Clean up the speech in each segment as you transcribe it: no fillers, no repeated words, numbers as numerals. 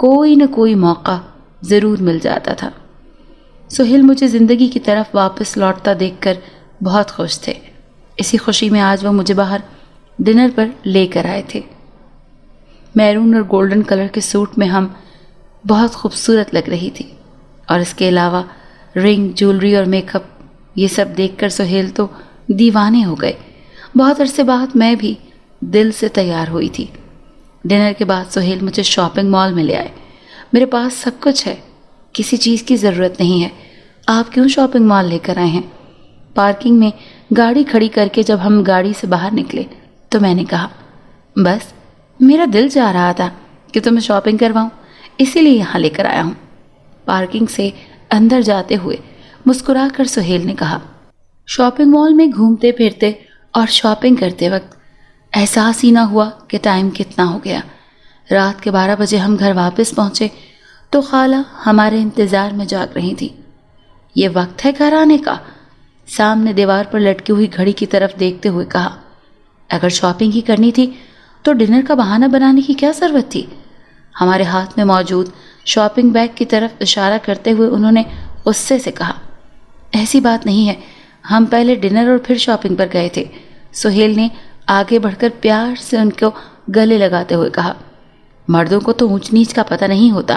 کوئی نہ کوئی موقع ضرور مل جاتا تھا۔ سہیل مجھے زندگی کی طرف واپس لوٹتا دیکھ کر بہت خوش تھے۔ اسی خوشی میں آج وہ مجھے باہر ڈنر پر لے کر آئے تھے۔ میرون اور گولڈن کلر کے سوٹ میں ہم بہت خوبصورت لگ رہی تھی، اور اس کے علاوہ رنگ، جولری اور میک اپ، یہ سب دیکھ کر سہیل تو دیوانے ہو گئے۔ بہت عرصے بعد میں بھی دل سے تیار ہوئی تھی۔ ڈنر کے بعد سہیل مجھے شاپنگ مال میں لے آئے۔ میرے پاس سب کچھ ہے، کسی چیز کی ضرورت نہیں ہے، آپ کیوں شاپنگ مال لے کر آئے ہیں؟ پارکنگ میں گاڑی کھڑی کر کے جب ہم گاڑی سے باہر نکلے تو میں نے کہا، بس میرا دل چاہ رہا تھا کہ تمہیں شاپنگ کرواؤں، اسی لیے یہاں لے کر آیا ہوں۔ پارکنگ سے اندر جاتے ہوئے مسکرا کر سہیل نے کہا، شاپنگ مال میں گھومتے پھرتے اور شاپنگ کرتے وقت احساس ہی نہ ہوا کہ ٹائم کتنا ہو گیا۔ رات کے 12 بجے ہم گھر واپس پہنچے تو خالہ ہمارے انتظار میں جاگ رہی تھی۔ یہ وقت ہے گھر آنے کا؟ سامنے دیوار پر لٹکی ہوئی گھڑی کی طرف دیکھتے ہوئے کہا۔ اگر شاپنگ ہی کرنی تھی تو ڈنر کا بہانہ بنانے کی کیا ضرورت تھی؟ ہمارے ہاتھ میں موجود شاپنگ بیگ کی طرف اشارہ کرتے ہوئے انہوں نے غصے سے کہا، ایسی بات نہیں ہے، ہم پہلے ڈنر اور پھر شاپنگ پر گئے تھے۔ سہیل نے آگے بڑھ کر پیار سے ان کو گلے لگاتے ہوئے کہا، مردوں کو تو اونچ نیچ کا پتہ نہیں ہوتا،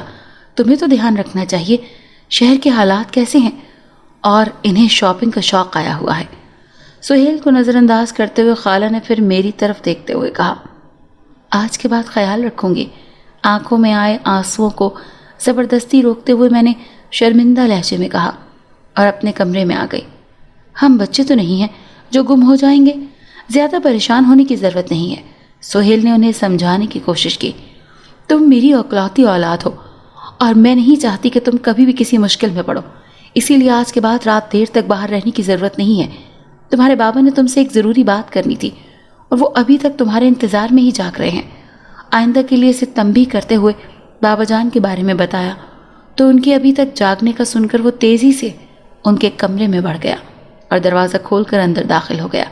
تمہیں تو دھیان رکھنا چاہیے شہر کے حالات کیسے ہیں، اور انہیں شاپنگ کا شوق آیا ہوا ہے۔ سہیل کو نظر انداز کرتے ہوئے خالہ نے پھر میری طرف دیکھتے ہوئے کہا، آج کے بعد خیال رکھوں گی۔ آنکھوں میں آئے آنسوؤں کو زبردستی روکتے ہوئے میں نے شرمندہ لہجے میں کہا، اور اپنے کمرے میں آ گئی۔ ہم بچے تو نہیں ہیں جو گم ہو جائیں گے، زیادہ پریشان ہونے کی ضرورت نہیں ہے۔ سہیل نے انہیں سمجھانے کی کوشش کی، تم میری اکلوتی اولاد ہو اور میں نہیں چاہتی کہ تم کبھی بھی کسی مشکل میں پڑو، اسی لیے آج کے بعد رات دیر تک باہر رہنے کی ضرورت نہیں ہے۔ تمہارے بابا نے تم سے ایک ضروری بات کرنی تھی اور وہ ابھی تک تمہارے انتظار میں ہی جاگ رہے ہیں۔ آئندہ کے لیے اسے تنبیہ کرتے ہوئے بابا جان کے بارے میں بتایا تو ان کے ابھی تک جاگنے کا سن کر وہ تیزی سے ان کے کمرے میں بڑھ گیا اور دروازہ کھول کر اندر داخل ہو گیا۔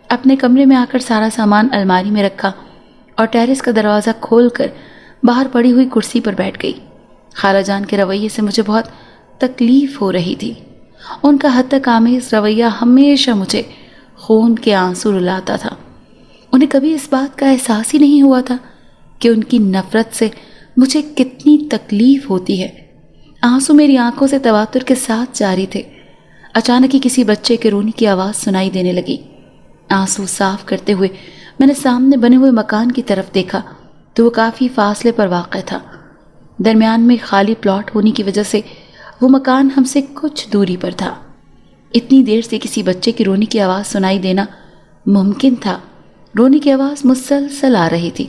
اپنے کمرے میں آ کر سارا سامان الماری میں رکھا اور ٹیرس کا دروازہ کھول کر باہر پڑی ہوئی کرسی پر بیٹھ گئی۔ خالہ جان کے رویے سے مجھے بہت تکلیف ہو رہی تھی۔ ان کا حد تک آمیز رویہ ہمیشہ مجھے خون کے آنسو رلاتا تھا۔ انہیں کبھی اس بات کا احساس ہی نہیں ہوا تھا کہ ان کی نفرت سے مجھے کتنی تکلیف ہوتی ہے۔ آنسو میری آنکھوں سے تواتر کے ساتھ جاری تھے۔ اچانک ہی کسی بچے کے رونے کی آواز سنائی دینے لگی۔ آنسو صاف کرتے ہوئے میں نے سامنے بنے ہوئے مکان کی طرف دیکھا تو وہ کافی فاصلے پر واقع تھا۔ درمیان میں خالی پلاٹ ہونے کی وجہ سے وہ مکان ہم سے کچھ دوری پر تھا۔ اتنی دیر سے کسی بچے کی رونے کی آواز سنائی دینا ممکن تھا؟ رونے کی آواز مسلسل آ رہی تھی،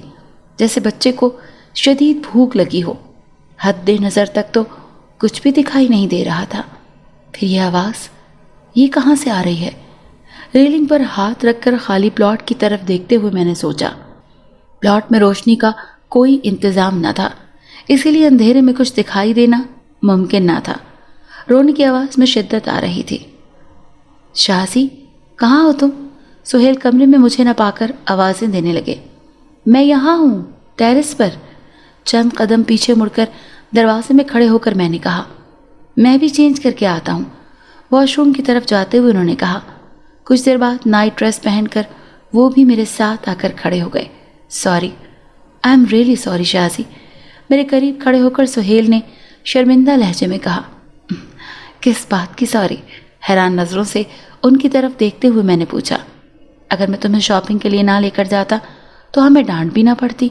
جیسے بچے کو شدید بھوک لگی ہو۔ حد نظر تک تو کچھ بھی دکھائی نہیں دے رہا تھا۔ پھر یہ آواز یہ کہاں سے آ رہی ہے؟ ریلنگ پر ہاتھ رکھ کر خالی پلاٹ کی طرف دیکھتے ہوئے میں نے سوچا، پلاٹ میں روشنی کا کوئی انتظام نہ تھا، اسی لیے اندھیرے میں کچھ دکھائی دینا ممکن نہ تھا۔ رونے کی آواز میں شدت آ رہی تھی۔ شازی، کہاں ہو تم؟ سہیل کمرے میں مجھے نہ پا کر آوازیں دینے لگے۔ میں یہاں ہوں، ٹیرس پر۔ چند قدم پیچھے مڑ کر دروازے میں کھڑے ہو کر میں نے کہا، میں بھی چینج کر کے آتا ہوں۔ واش روم کی طرف جاتے ہوئے انہوں نے کہا۔ کچھ دیر بعد نائٹ ڈریس پہن کر وہ بھی میرے ساتھ آ کر کھڑے ہو گئے۔ Sorry, I am really sorry Shazi, میرے قریب کھڑے ہو کر سہیل نے شرمندہ لہجے میں کہا۔ کس بات کی سوری؟ حیران نظروں سے ان کی طرف دیکھتے ہوئے میں نے پوچھا۔ اگر میں تمہیں شاپنگ کے لیے نہ لے کر جاتا تو ہمیں ڈانٹ بھی نہ پڑتی۔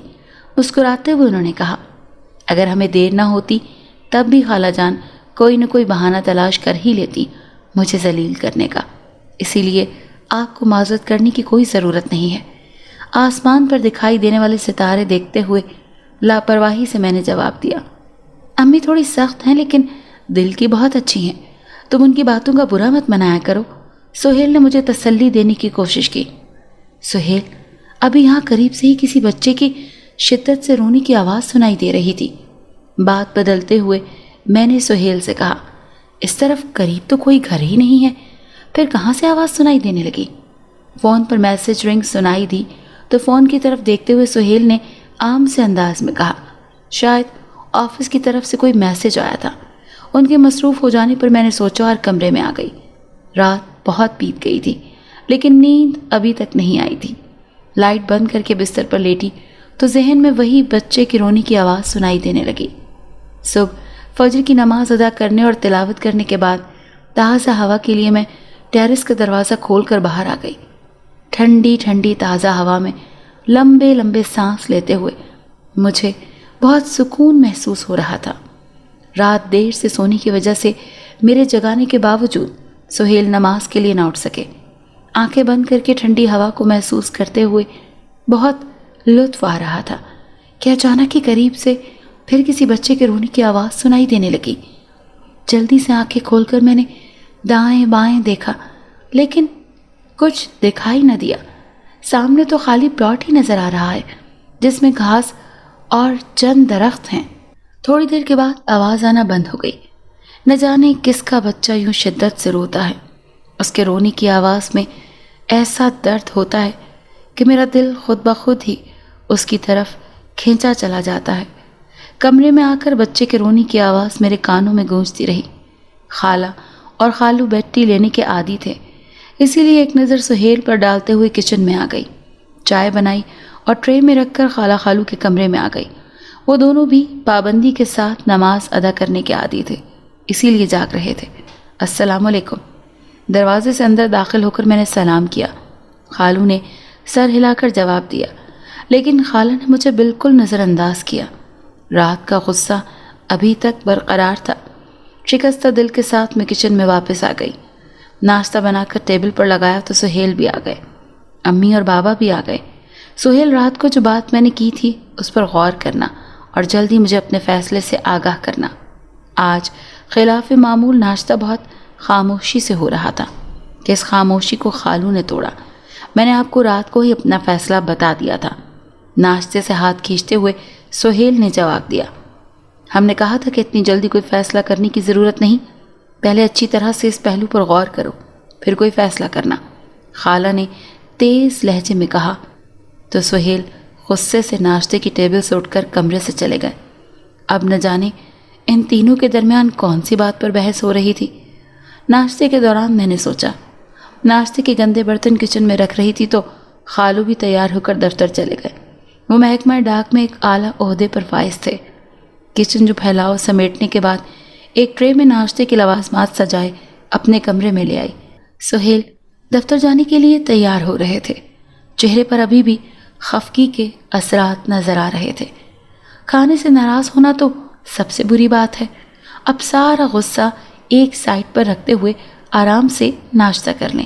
مسکراتے ہوئے انہوں نے کہا، اگر ہمیں دیر نہ ہوتی تب بھی خالہ جان کوئی نہ کوئی بہانہ تلاش کر ہی لیتی مجھے ذلیل کرنے کا، اسی لیے آپ کو معذرت کرنے کی کوئی ضرورت نہیں ہے۔ آسمان پر دکھائی دینے والے ستارے دیکھتے ہوئے لاپرواہی سے میں نے جواب دیا، امی تھوڑی سخت ہیں لیکن دل کی بہت اچھی ہیں، تم ان کی باتوں کا برا مت منایا کرو۔ سہیل نے مجھے تسلی دینے کی کوشش کی۔ سہیل، ابھی یہاں قریب سے ہی کسی بچے کی شدت سے رونے کی آواز سنائی دے رہی تھی۔ بات بدلتے ہوئے میں نے سہیل سے کہا، اس طرف قریب تو کوئی گھر ہی نہیں ہے، پھر کہاں سے آواز سنائی دینے لگی؟ فون پر میسج رنگ سنائی دی تو فون کی طرف دیکھتے ہوئے سہیل نے عام سے انداز میں کہا، شاید آفس کی طرف سے کوئی میسج آیا تھا۔ ان کے مصروف ہو جانے پر میں نے سوچا اور کمرے میں آ گئی۔ رات بہت بیت گئی تھی لیکن نیند ابھی تک نہیں آئی تھی۔ لائٹ بند کر کے بستر پر لیٹی تو ذہن میں وہی بچے کی رونے کی آواز سنائی دینے لگی۔ صبح فجر کی نماز ادا کرنے اور تلاوت کرنے کے بعد تازہ ہوا کے لیے میں ٹیرس کا دروازہ کھول کر باہر آ گئی۔ ٹھنڈی ٹھنڈی تازہ ہوا میں لمبے لمبے سانس لیتے ہوئے مجھے بہت سکون محسوس ہو رہا تھا۔ رات دیر سے سونے کی وجہ سے میرے جگانے کے باوجود سہیل نماز کے لیے نہ اٹھ سکے۔ آنکھیں بند کر کے ٹھنڈی ہوا کو محسوس کرتے ہوئے بہت لطف آ رہا تھا کہ اچانک ہی قریب سے پھر کسی بچے کے رونے کی آواز سنائی دینے لگی۔ جلدی سے آنکھیں کھول کر میں نے دائیں بائیں دیکھا لیکن کچھ دکھائی نہ دیا۔ سامنے تو خالی پلاٹ ہی نظر آ رہا ہے جس میں گھاس اور چند درخت ہیں۔ تھوڑی دیر کے بعد آواز آنا بند ہو گئی۔ نہ جانے کس کا بچہ یوں شدت سے روتا ہے۔ اس کے رونے کی آواز میں ایسا درد ہوتا ہے کہ میرا دل خود بخود ہی اس کی طرف کھینچا چلا جاتا ہے۔ کمرے میں آ کر بچے کے رونے کی آواز میرے کانوں میں گونجتی رہی۔ خالہ اور خالو بیڈ ٹی لینے کے عادی تھے، اسی لیے ایک نظر سہیل پر ڈالتے ہوئے کچن میں آ گئی۔ چائے بنائی اور ٹرے میں رکھ کر خالہ خالو کے کمرے میں آ گئی۔ وہ دونوں بھی پابندی کے ساتھ نماز ادا کرنے کے عادی تھے، اسی لیے جاگ رہے تھے۔ السلام علیکم۔ دروازے سے اندر داخل ہو کر میں نے سلام کیا۔ خالو نے سر ہلا کر جواب دیا لیکن خالہ نے مجھے بالکل نظر انداز کیا۔ رات کا غصہ ابھی تک برقرار تھا۔ شکستہ دل کے ساتھ میں کچن میں واپس آ گئی۔ ناشتہ بنا کر ٹیبل پر لگایا تو سہیل بھی آ گئے، امی اور بابا بھی آ گئے۔ سہیل رات کو جو بات میں نے کی تھی اس پر غور کرنا اور جلدی مجھے اپنے فیصلے سے آگاہ کرنا۔ آج خلاف معمول ناشتہ بہت خاموشی سے ہو رہا تھا کہ اس خاموشی کو خالو نے توڑا۔ میں نے آپ کو رات کو ہی اپنا فیصلہ بتا دیا تھا۔ ناشتے سے ہاتھ کھینچتے ہوئے سہیل نے جواب دیا۔ ہم نے کہا تھا کہ اتنی جلدی کوئی فیصلہ کرنے کی ضرورت نہیں، پہلے اچھی طرح سے اس پہلو پر غور کرو پھر کوئی فیصلہ کرنا، خالہ نے تیز لہجے میں کہا تو سہیل غصے سے ناشتے کی ٹیبل سے اٹھ کر کمرے سے چلے گئے۔ اب نہ جانے ان تینوں کے درمیان کون سی بات پر بحث ہو رہی تھی۔ ناشتے کے دوران میں نے سوچا، ناشتے کے گندے برتن کچن میں رکھ رہی تھی تو خالو بھی تیار ہو کر دفتر چلے گئے۔ وہ محکمہ ڈاک میں ایک اعلیٰ عہدے پر فائز تھے۔ کچن جو پھیلاؤ سمیٹنے کے بعد ایک ٹرے میں ناشتے کے لوازمات سجائے اپنے کمرے میں لے آئی۔ سہیل دفتر جانے کے لیے تیار ہو رہے تھے، چہرے پر ابھی بھی خفگی کے اثرات نظر آ رہے تھے۔ کھانے سے ناراض ہونا تو سب سے بری بات ہے۔ اب سارا غصہ ایک سائڈ پر رکھتے ہوئے آرام سے ناشتہ کر لیں۔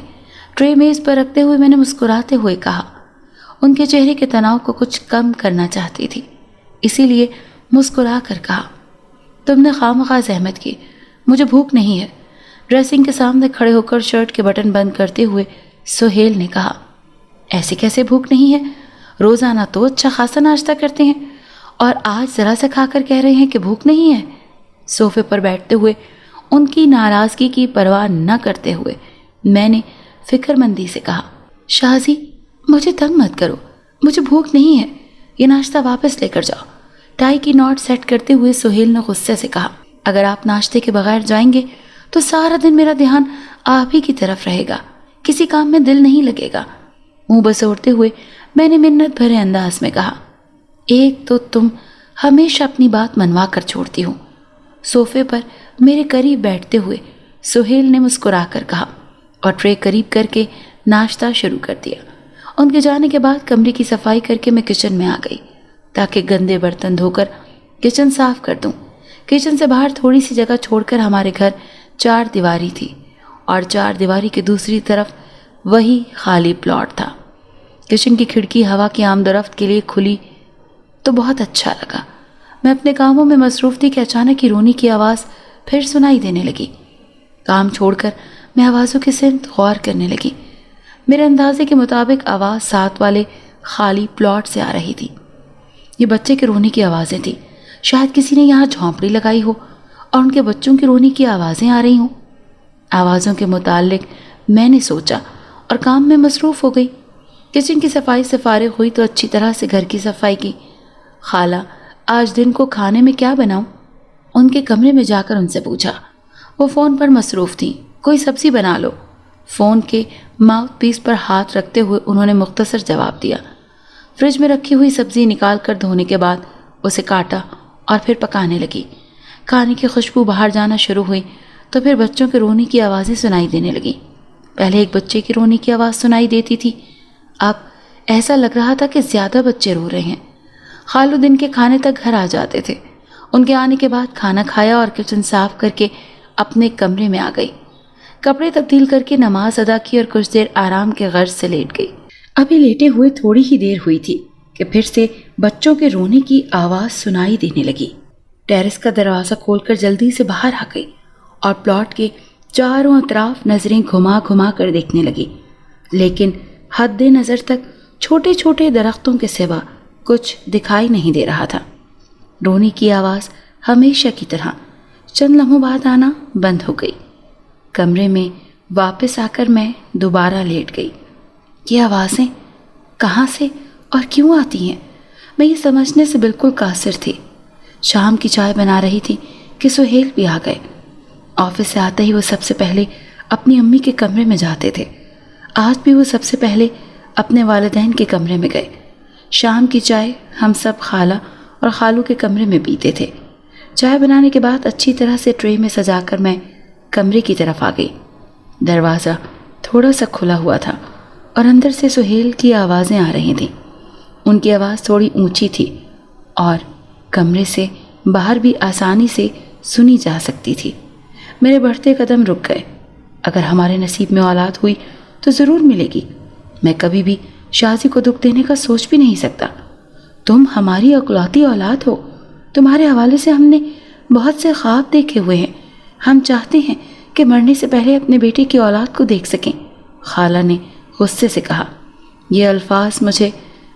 ٹرے میز پر رکھتے ہوئے میں نے مسکراتے ہوئے کہا۔ ان کے چہرے کے تناؤ کو کچھ کم کرنا چاہتی تھی، اسی لیے مسکرا کر کہا، تم نے خواہ زحمت کی، مجھے بھوک نہیں ہے۔ ڈریسنگ کے سامنے کھڑے ہو کر شرٹ کے بٹن بند کرتے ہوئے سہیل نے کہا، ایسے کیسے بھوک نہیں ہے؟ روزانہ تو اچھا خاصا ناشتہ کرتے ہیں اور آج ذرا سے کھا کر کہہ رہے ہیں کہ بھوک نہیں ہے۔ صوفے پر بیٹھتے ہوئے ان کی ناراضگی کی پرواہ نہ کرتے ہوئے میں نے فکر مندی سے کہا، شازی مجھے تنگ مت کرو، مجھے بھوک نہیں ہے، یہ ناشتہ واپس لے کر جاؤ۔ ٹائی کی ناٹ سیٹ کرتے ہوئے سہیل نے غصے سے کہا، اگر آپ ناشتے کے بغیر جائیں گے تو سارا دن میرا دھیان آپ ہی کی طرف رہے گا، کسی کام میں دل نہیں لگے گا۔ منہ بسوڑتے ہوئے میں نے منت بھرے انداز میں کہا، ایک تو تم ہمیشہ اپنی بات منوا کر چھوڑتی ہو۔ صوفے پر میرے قریب بیٹھتے ہوئے سہیل نے مسکرا کر کہا اور ٹرے قریب کر کے ناشتہ شروع کر دیا۔ ان کے جانے کے بعد کمرے کی صفائی کر کے میں کچن میں آ گئی تاکہ گندے برتن دھو کر کچن صاف کر دوں۔ کچن سے باہر تھوڑی سی جگہ چھوڑ کر ہمارے گھر 4 دیواری تھی اور 4 دیواری کی دوسری طرف وہی خالی پلاٹ تھا۔ کچن کی کھڑکی ہوا کی آمد و رفت کے لیے کھلی تو بہت اچھا لگا۔ میں اپنے کاموں میں مصروف تھی کہ اچانک ہی رونے کی آواز پھر سنائی دینے لگی۔ کام چھوڑ کر میں آوازوں کے سمت غور کرنے لگی۔ میرے اندازے کے مطابق آواز 7 والے خالی پلاٹ سے آ رہی تھی۔ یہ بچے کے رونے کی آوازیں تھیں، شاید کسی نے یہاں جھونپڑی لگائی ہو اور ان کے بچوں کی رونے کی آوازیں آ رہی ہوں۔ آوازوں کے متعلق میں نے سوچا اور کام میں مصروف ہو گئی۔ کچن کی صفائی سے فارغ ہوئی تو اچھی طرح سے گھر کی صفائی کی۔ خالہ آج دن کو کھانے میں کیا بناؤں؟ ان کے کمرے میں جا کر ان سے پوچھا۔ وہ فون پر مصروف تھیں۔ کوئی سبزی بنا لو۔ فون کے ماؤتھ پیس پر ہاتھ رکھتے ہوئے انہوں نے مختصر جواب دیا۔ فریج میں رکھی ہوئی سبزی نکال کر دھونے کے بعد اسے کاٹا اور پھر پکانے لگی۔ کھانے کی خوشبو باہر جانا شروع ہوئی تو پھر بچوں کے رونے کی آوازیں سنائی دینے لگیں۔ پہلے ایک بچے کی رونے کی آواز سنائی دیتی تھی، اب ایسا لگ رہا تھا کہ زیادہ بچے رو رہے ہیں۔ خالو دن کے کھانے تک گھر آ جاتے تھے۔ ان کے آنے کے بعد کھانا کھایا اور کچن صاف کر کے اپنے کمرے میں آ گئی۔ کپڑے تبدیل کر کے نماز ادا کی اور کچھ دیر آرام کے غرض سے لیٹ گئی۔ ابھی لیٹے ہوئے تھوڑی ہی دیر ہوئی تھی کہ پھر سے بچوں کے رونے کی آواز سنائی دینے لگی۔ ٹیرس کا دروازہ کھول کر جلدی سے باہر آ گئی اور پلاٹ کے چاروں اطراف نظریں گھما گھما کر دیکھنے لگی، لیکن حد نظر تک چھوٹے چھوٹے درختوں کے سوا کچھ دکھائی نہیں دے رہا تھا۔ رونے کی آواز ہمیشہ کی طرح چند لمحوں بعد آنا بند ہو گئی۔ کمرے میں واپس آ کر میں دوبارہ لیٹ گئی۔ یہ آوازیں کہاں سے اور کیوں آتی ہیں؟ میں یہ سمجھنے سے بالکل قاصر تھی۔ شام کی چائے بنا رہی تھی کہ سہیل بھی آ گئے۔ آفس سے آتے ہی وہ سب سے پہلے اپنی امی کے کمرے میں جاتے تھے۔ آج بھی وہ سب سے پہلے اپنے والدین کے کمرے میں گئے۔ شام کی چائے ہم سب خالہ اور خالو کے کمرے میں پیتے تھے۔ چائے بنانے کے بعد اچھی طرح سے ٹرے میں سجا کر میں کمرے کی طرف آ گئی۔ دروازہ تھوڑا سا کھلا ہوا تھا اور اندر سے سہیل کی آوازیں آ رہی تھیں۔ ان کی آواز تھوڑی اونچی تھی اور کمرے سے باہر بھی آسانی سے سنی جا سکتی تھی۔ میرے بڑھتے قدم رک گئے۔ اگر ہمارے نصیب میں اولاد ہوئی تو ضرور ملے گی۔ میں کبھی بھی شازی کو دکھ دینے کا سوچ بھی نہیں سکتا۔ تم ہماری اکلوتی اولاد ہو۔ تمہارے حوالے سے ہم نے بہت سے خواب دیکھے ہوئے ہیں۔ ہم چاہتے ہیں کہ مرنے سے پہلے اپنے بیٹے کی اولاد کو دیکھ سکیں، خالہ نے غصے سے کہا۔ یہ الفاظ مجھے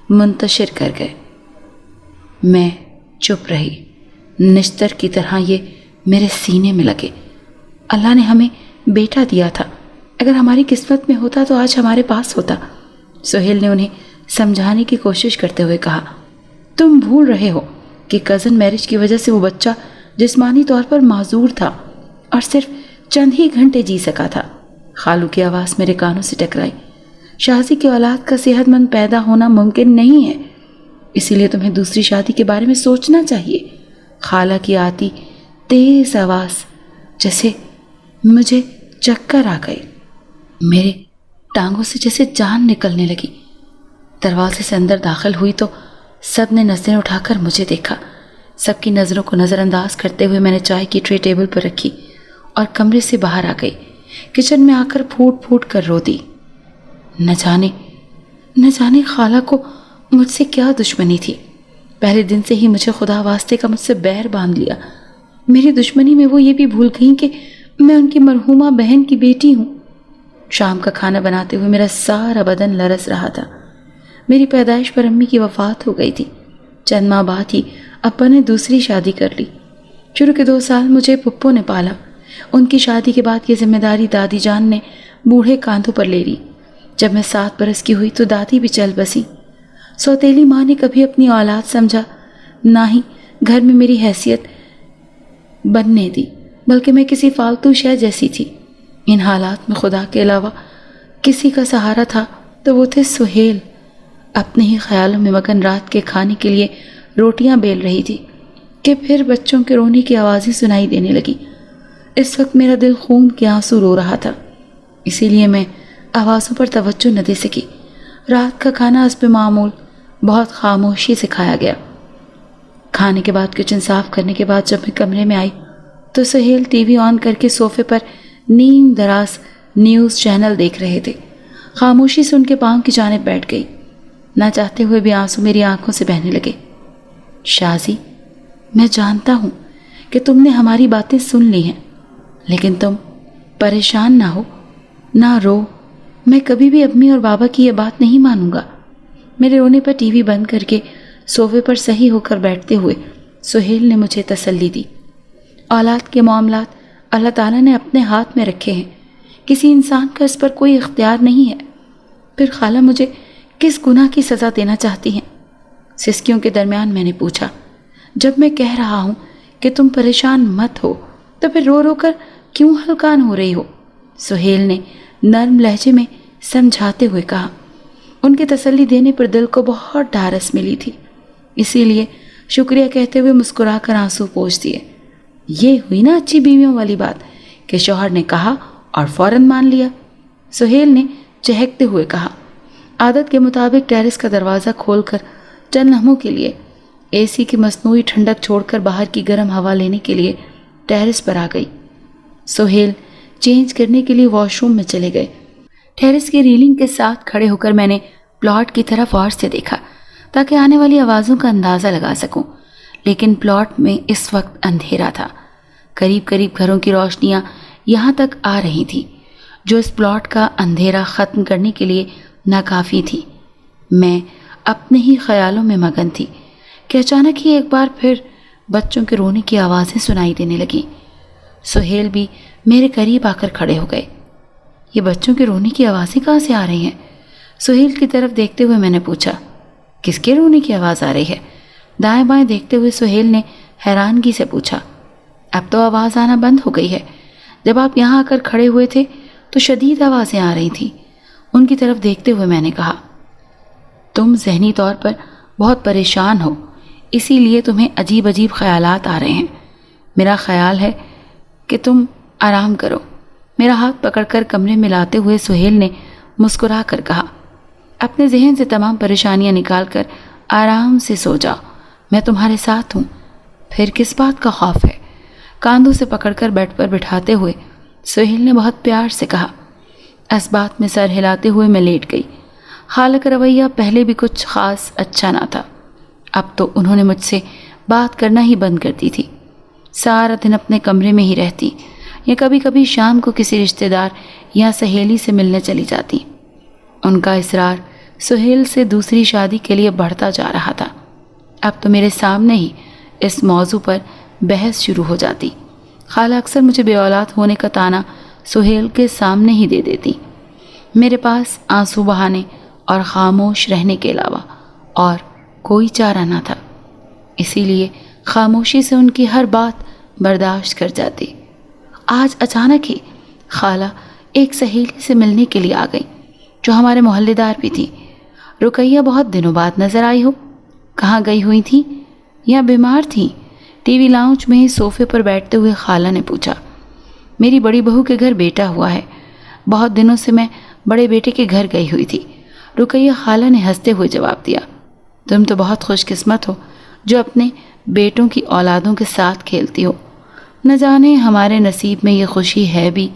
منتشر کر گئے۔ میں چپ رہی۔ نشتر کی طرح یہ میرے سینے میں لگے۔ اللہ نے ہمیں بیٹا دیا تھا۔ اگر ہماری قسمت میں ہوتا تو آج ہمارے پاس ہوتا۔ سہیل نے انہیں سمجھانے کی کوشش کرتے ہوئے کہا۔ تم بھول رہے ہو کہ کزن میرج کی وجہ سے وہ بچہ جسمانی طور پر معذور تھا اور صرف چند ہی گھنٹے جی سکا تھا۔ خالو کی آواز میرے کانوں سے ٹکرائی۔ شازی کی اولاد کا صحت مند پیدا ہونا ممکن نہیں ہے، اسی لیے تمہیں دوسری شادی کے بارے میں سوچنا چاہیے۔ خالہ کی آتی تیز آواز جیسے مجھے چکر آ گئے۔ میرے ٹانگوں سے جیسے جان نکلنے لگی۔ دروازے سے اندر داخل ہوئی تو سب نے نظریں اٹھا کر مجھے دیکھا۔ سب کی نظروں کو نظر انداز کرتے ہوئے میں نے چائے کی ٹرے ٹیبل پر رکھی اور کمرے سے باہر آ گئی۔ کچن میں آ کر پھوٹ پھوٹ کر رو دی۔ نہ جانے خالہ کو مجھ سے کیا دشمنی تھی۔ پہلے دن سے ہی مجھے خدا واسطے کا مجھ سے بیر باندھ لیا۔ میری دشمنی میں وہ یہ بھی بھول گئیں کہ میں ان کی مرحومہ بہن کی بیٹی ہوں۔ شام کا کھانا بناتے ہوئے میرا سارا بدن لرز رہا تھا۔ میری پیدائش پر امی کی وفات ہو گئی تھی۔ چند ماہ بعد ہی ابا نے دوسری شادی کر لی۔ شروع کے 2 سال مجھے پپو نے پالا۔ ان کی شادی کے بعد یہ ذمہ داری دادی جان نے بوڑھے کاندھوں پر لے لی۔ جب میں 7 برس کی ہوئی تو دادی بھی چل بسی۔ سوتیلی ماں نے کبھی اپنی اولاد سمجھا، نہ ہی گھر میں میری حیثیت بننے دی، بلکہ میں کسی فالتو شے جیسی تھی۔ ان حالات میں خدا کے علاوہ کسی کا سہارا تھا تو وہ تھے سہیل۔ اپنے ہی خیالوں میں مگن رات کے کھانے کے لیے روٹیاں بیل رہی تھی کہ پھر بچوں کے رونے کی آوازیں سنائی دینے لگی۔ اس وقت میرا دل خون کے آنسو رو رہا تھا، اسی لیے میں آوازوں پر توجہ نہ دے سکی۔ رات کا کھانا حسب معمول بہت خاموشی سے کھایا گیا۔ کھانے کے بعد کچن صاف کرنے کے بعد جب میں کمرے میں آئی تو سہیل ٹی وی آن کر کے صوفے پر نیم دراز نیوز چینل دیکھ رہے تھے۔ خاموشی سے ان کے پاؤں کی جانب بیٹھ گئی۔ نہ چاہتے ہوئے بھی آنسو میری آنکھوں سے بہنے لگے۔ شازی، میں جانتا ہوں کہ تم نے ہماری باتیں سن لی ہیں، لیکن تم پریشان نہ ہو، نہ رو۔ میں کبھی بھی امی اور بابا کی یہ بات نہیں مانوں گا۔ میرے رونے پر ٹی وی بند کر کے صوفے پر صحیح ہو کر بیٹھتے ہوئے سہیل نے مجھے تسلی دی۔ اولاد کے معاملات اللہ تعالیٰ نے اپنے ہاتھ میں رکھے ہیں، کسی انسان کا اس پر کوئی اختیار نہیں ہے۔ پھر خالہ مجھے کس گناہ کی سزا دینا چاہتی ہیں؟ سسکیوں کے درمیان میں نے پوچھا۔ جب میں کہہ رہا ہوں کہ تم پریشان مت ہو تو پھر رو رو کر کیوں ہلکان ہو رہی ہو؟ سہیل نے نرم لہجے میں سمجھاتے ہوئے کہا۔ ان کی تسلی دینے پر دل کو بہت ڈھارس ملی تھی، اسی لیے شکریہ کہتے ہوئے مسکرا کر آنسو پوچھ دیے۔ یہ ہوئی نا اچھی بیویوں والی بات کہ شوہر نے کہا اور فوراً مان لیا، سہیل نے چہکتے ہوئے کہا۔ عادت کے مطابق ٹیرس کا دروازہ کھول کر چند لمحوں کے لیے اے سی کی مصنوعی ٹھنڈک چھوڑ کر باہر کی گرم ہوا لینے کے لیے ٹیرس پر آ گئی۔ سہیل چینج کرنے کے لیے واش روم میں چلے گئے۔ ٹیرس کی ریلنگ کے ساتھ کھڑے ہو کر میں نے پلاٹ کی طرف غور سے دیکھا تاکہ آنے والی آوازوں کا اندازہ لگا سکوں، لیکن پلاٹ میں اس وقت اندھیرا تھا۔ قریب قریب گھروں کی روشنیاں یہاں تک آ رہی تھیں جو اس پلاٹ کا اندھیرا ختم کرنے کے لیے ناکافی تھی۔ میں اپنے ہی خیالوں میں مگن تھی کہ اچانک ہی ایک بار پھر بچوں کے رونے کی آوازیں سنائی دینے لگیں۔ سہیل بھی میرے قریب آ کر کھڑے ہو گئے۔ یہ بچوں کے رونے کی آوازیں کہاں سے آ رہی ہیں؟ سہیل کی طرف دیکھتے ہوئے میں نے پوچھا۔ کس کے رونے کی آواز آ رہی ہے؟ دائیں بائیں دیکھتے ہوئے سہیل نے حیرانگی سے پوچھا۔ اب تو آواز آنا بند ہو گئی ہے، جب آپ یہاں آ کر کھڑے ہوئے تھے تو شدید آوازیں آ رہی تھیں۔ ان کی طرف دیکھتے ہوئے میں نے کہا، تم ذہنی طور پر بہت پریشان ہو، اسی لیے تمہیں عجیب عجیب خیالات آ رہے ہیں۔ میرا خیال ہے کہ تم آرام کرو۔ میرا ہاتھ پکڑ کر کمرے میں لاتے ہوئے سہیل نے مسکرا کر کہا، اپنے ذہن سے تمام پریشانیاں نکال کر آرام سے سو جاؤ، میں تمہارے ساتھ ہوں۔ پھر کس بات کا خوف ہے؟ کاندھوں سے پکڑ کر بیڈ پر بٹھاتے ہوئے سہیل نے بہت پیار سے کہا۔ اس بات میں سر ہلاتے ہوئے میں لیٹ گئی۔ خالہ کا رویہ پہلے بھی کچھ خاص اچھا نہ تھا، اب تو انہوں نے مجھ سے بات کرنا ہی بند کر دی تھی۔ سارا دن اپنے کمرے میں ہی رہتی یا کبھی کبھی شام کو کسی رشتہ دار یا سہیلی سے ملنے چلی جاتی۔ ان کا اصرار سہیل سے دوسری شادی کے لیے بڑھتا جا رہا تھا۔ اب تو میرے سامنے ہی اس موضوع پر بحث شروع ہو جاتی۔ خالہ اکثر مجھے بے اولاد ہونے کا طعنہ سہیل کے سامنے ہی دے دیتی۔ میرے پاس آنسو بہانے اور خاموش رہنے کے علاوہ اور کوئی چارہ نہ تھا، اسی لیے خاموشی سے ان کی ہر بات برداشت کر جاتی۔ آج اچانک ہی خالہ ایک سہیلی سے ملنے کے لیے آ گئی جو ہمارے محلے دار بھی تھی۔ رقیہ بہت دنوں بعد نظر آئی ہو۔ کہاں گئی ہوئی تھی یا بیمار تھی؟ ٹی وی لاؤنج میں صوفے پر بیٹھتے ہوئے خالہ نے پوچھا۔ میری بڑی بہو کے گھر بیٹا ہوا ہے، بہت دنوں سے میں بڑے بیٹے کے گھر گئی ہوئی تھی، رقیہ خالہ نے ہنستے ہوئے جواب دیا۔ تم تو بہت خوش قسمت ہو جو اپنے بیٹوں کی اولادوں کے ساتھ کھیلتی ہو، نہ جانے ہمارے نصیب میں یہ خوشی ہے بھی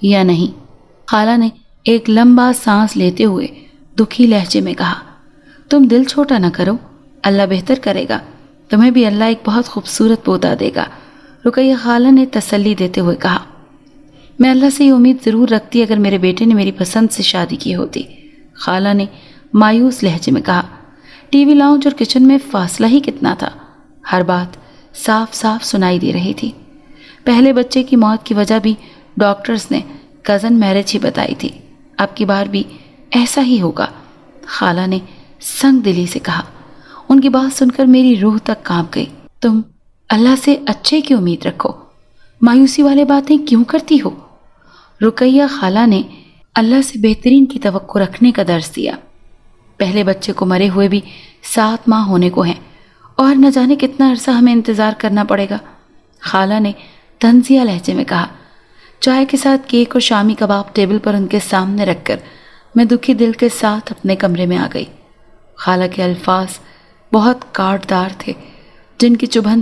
یا نہیں۔ خالہ نے ایک لمبا سانس لیتے ہوئے دکھی لہجے میں کہا، تم دل چھوٹا نہ کرو، اللہ بہتر کرے گا، تمہیں بھی اللہ ایک بہت خوبصورت پوتا دے گا۔ رقیہ خالہ نے تسلی دیتے ہوئے کہا، میں اللہ سے یہ امید ضرور رکھتی اگر میرے بیٹے نے میری پسند سے شادی کی ہوتی۔ خالہ نے مایوس لہجے میں کہا۔ ٹی وی لاؤنج اور کچن میں فاصلہ ہی کتنا تھا، ہر بات صاف صاف سنائی دے رہی تھی۔ پہلے بچے کی موت کی وجہ بھی ڈاکٹرز نے کزن میرج ہی بتائی تھی، اب کی بار بھی ایسا ہی ہوگا، خالہ نے سنگ دلی سے کہا۔ ان کی بات سن کر میری روح تک کانپ گئی۔ تم اللہ سے اچھے کی امید رکھو، مایوسی والے باتیں کیوں کرتی ہو؟ رقیہ خالہ نے اللہ سے بہترین کی توقع رکھنے کا درس دیا۔ پہلے بچے کو مرے ہوئے بھی 7 ماہ ہونے کو ہیں اور نہ جانے کتنا عرصہ ہمیں انتظار کرنا پڑے گا، خالہ نے طنزیہ لہجے میں کہا۔ چائے کے ساتھ کیک اور شامی کباب ٹیبل پر ان کے سامنے رکھ کر میں دکھی دل کے ساتھ اپنے کمرے میں آ گئی۔ خالہ کے الفاظ بہت کاٹدار تھے جن کی چبھن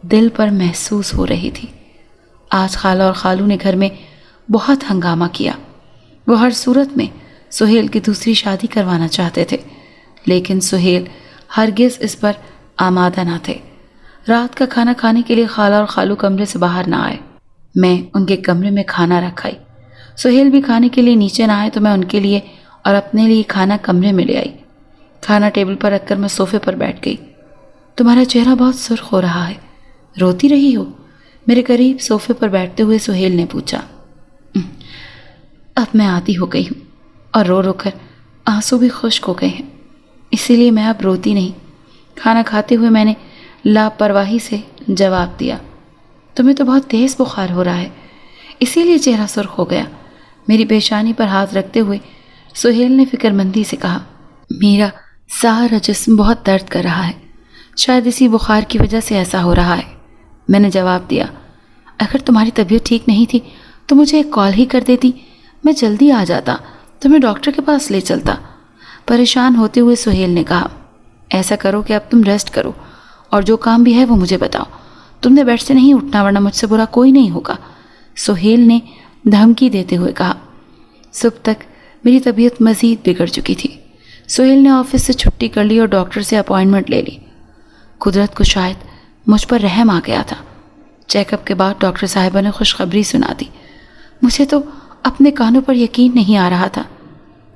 دل پر محسوس ہو رہی تھی۔ آج خالہ اور خالو نے گھر میں بہت ہنگامہ کیا۔ وہ ہر صورت میں سہیل کی دوسری شادی کروانا چاہتے تھے، لیکن سہیل ہرگز اس پر آمادہ نہ تھے۔ رات کا کھانا کھانے کے لیے خالہ اور خالو کمرے سے باہر نہ آئے۔ میں ان کے کمرے میں کھانا رکھ آئی۔ سہیل بھی کھانے کے لیے نیچے نہ آئے تو میں ان کے لیے اور اپنے لیے کھانا کمرے میں لے آئی۔ کھانا ٹیبل پر رکھ کر میں صوفے پر بیٹھ گئی۔ تمہارا چہرہ بہت سرخ ہو رہا ہے، روتی رہی ہو؟ میرے قریب صوفے پر بیٹھتے ہوئے سہیل نے پوچھا۔ اب میں عادی ہو گئی ہوں اور رو رو کر آنسو بھی خشک ہو گئے ہیں، اسی لیے میں اب روتی نہیں۔ کھانا کھاتے ہوئے میں نے لاپرواہی سے جواب دیا، تمہیں تو بہت تیز بخار ہو رہا ہے، اسی لیے چہرہ سرخ ہو گیا۔ میری پیشانی پر ہاتھ رکھتے ہوئے سہیل نے فکر مندی سے کہا، میرا سارا جسم بہت درد کر رہا ہے، شاید اسی بخار کی وجہ سے ایسا ہو رہا ہے۔ میں نے جواب دیا، اگر تمہاری طبیعت ٹھیک نہیں تھی تو مجھے ایک کال ہی کر دیتی، میں جلدی آ جاتا، تمہیں ڈاکٹر کے پاس لے چلتا۔ پریشان ہوتے ہوئے سہیل نے کہا، ایسا کرو کہ اب تم ریسٹ کرو اور جو کام بھی ہے وہ مجھے بتاؤ، تم نے بیڈ سے نہیں اٹھنا ورنہ مجھ سے برا کوئی نہیں ہوگا، سہیل نے دھمکی دیتے ہوئے کہا۔ صبح تک میری طبیعت مزید بگڑ چکی تھی۔ سہیل نے آفس سے چھٹی کر لی اور ڈاکٹر سے اپائنٹمنٹ لے لی۔ قدرت کو شاید مجھ پر رحم آ گیا تھا۔ چیک اپ کے بعد ڈاکٹر صاحبہ نے خوشخبری سنا دی۔ مجھے تو اپنے کانوں پر یقین نہیں آ رہا تھا۔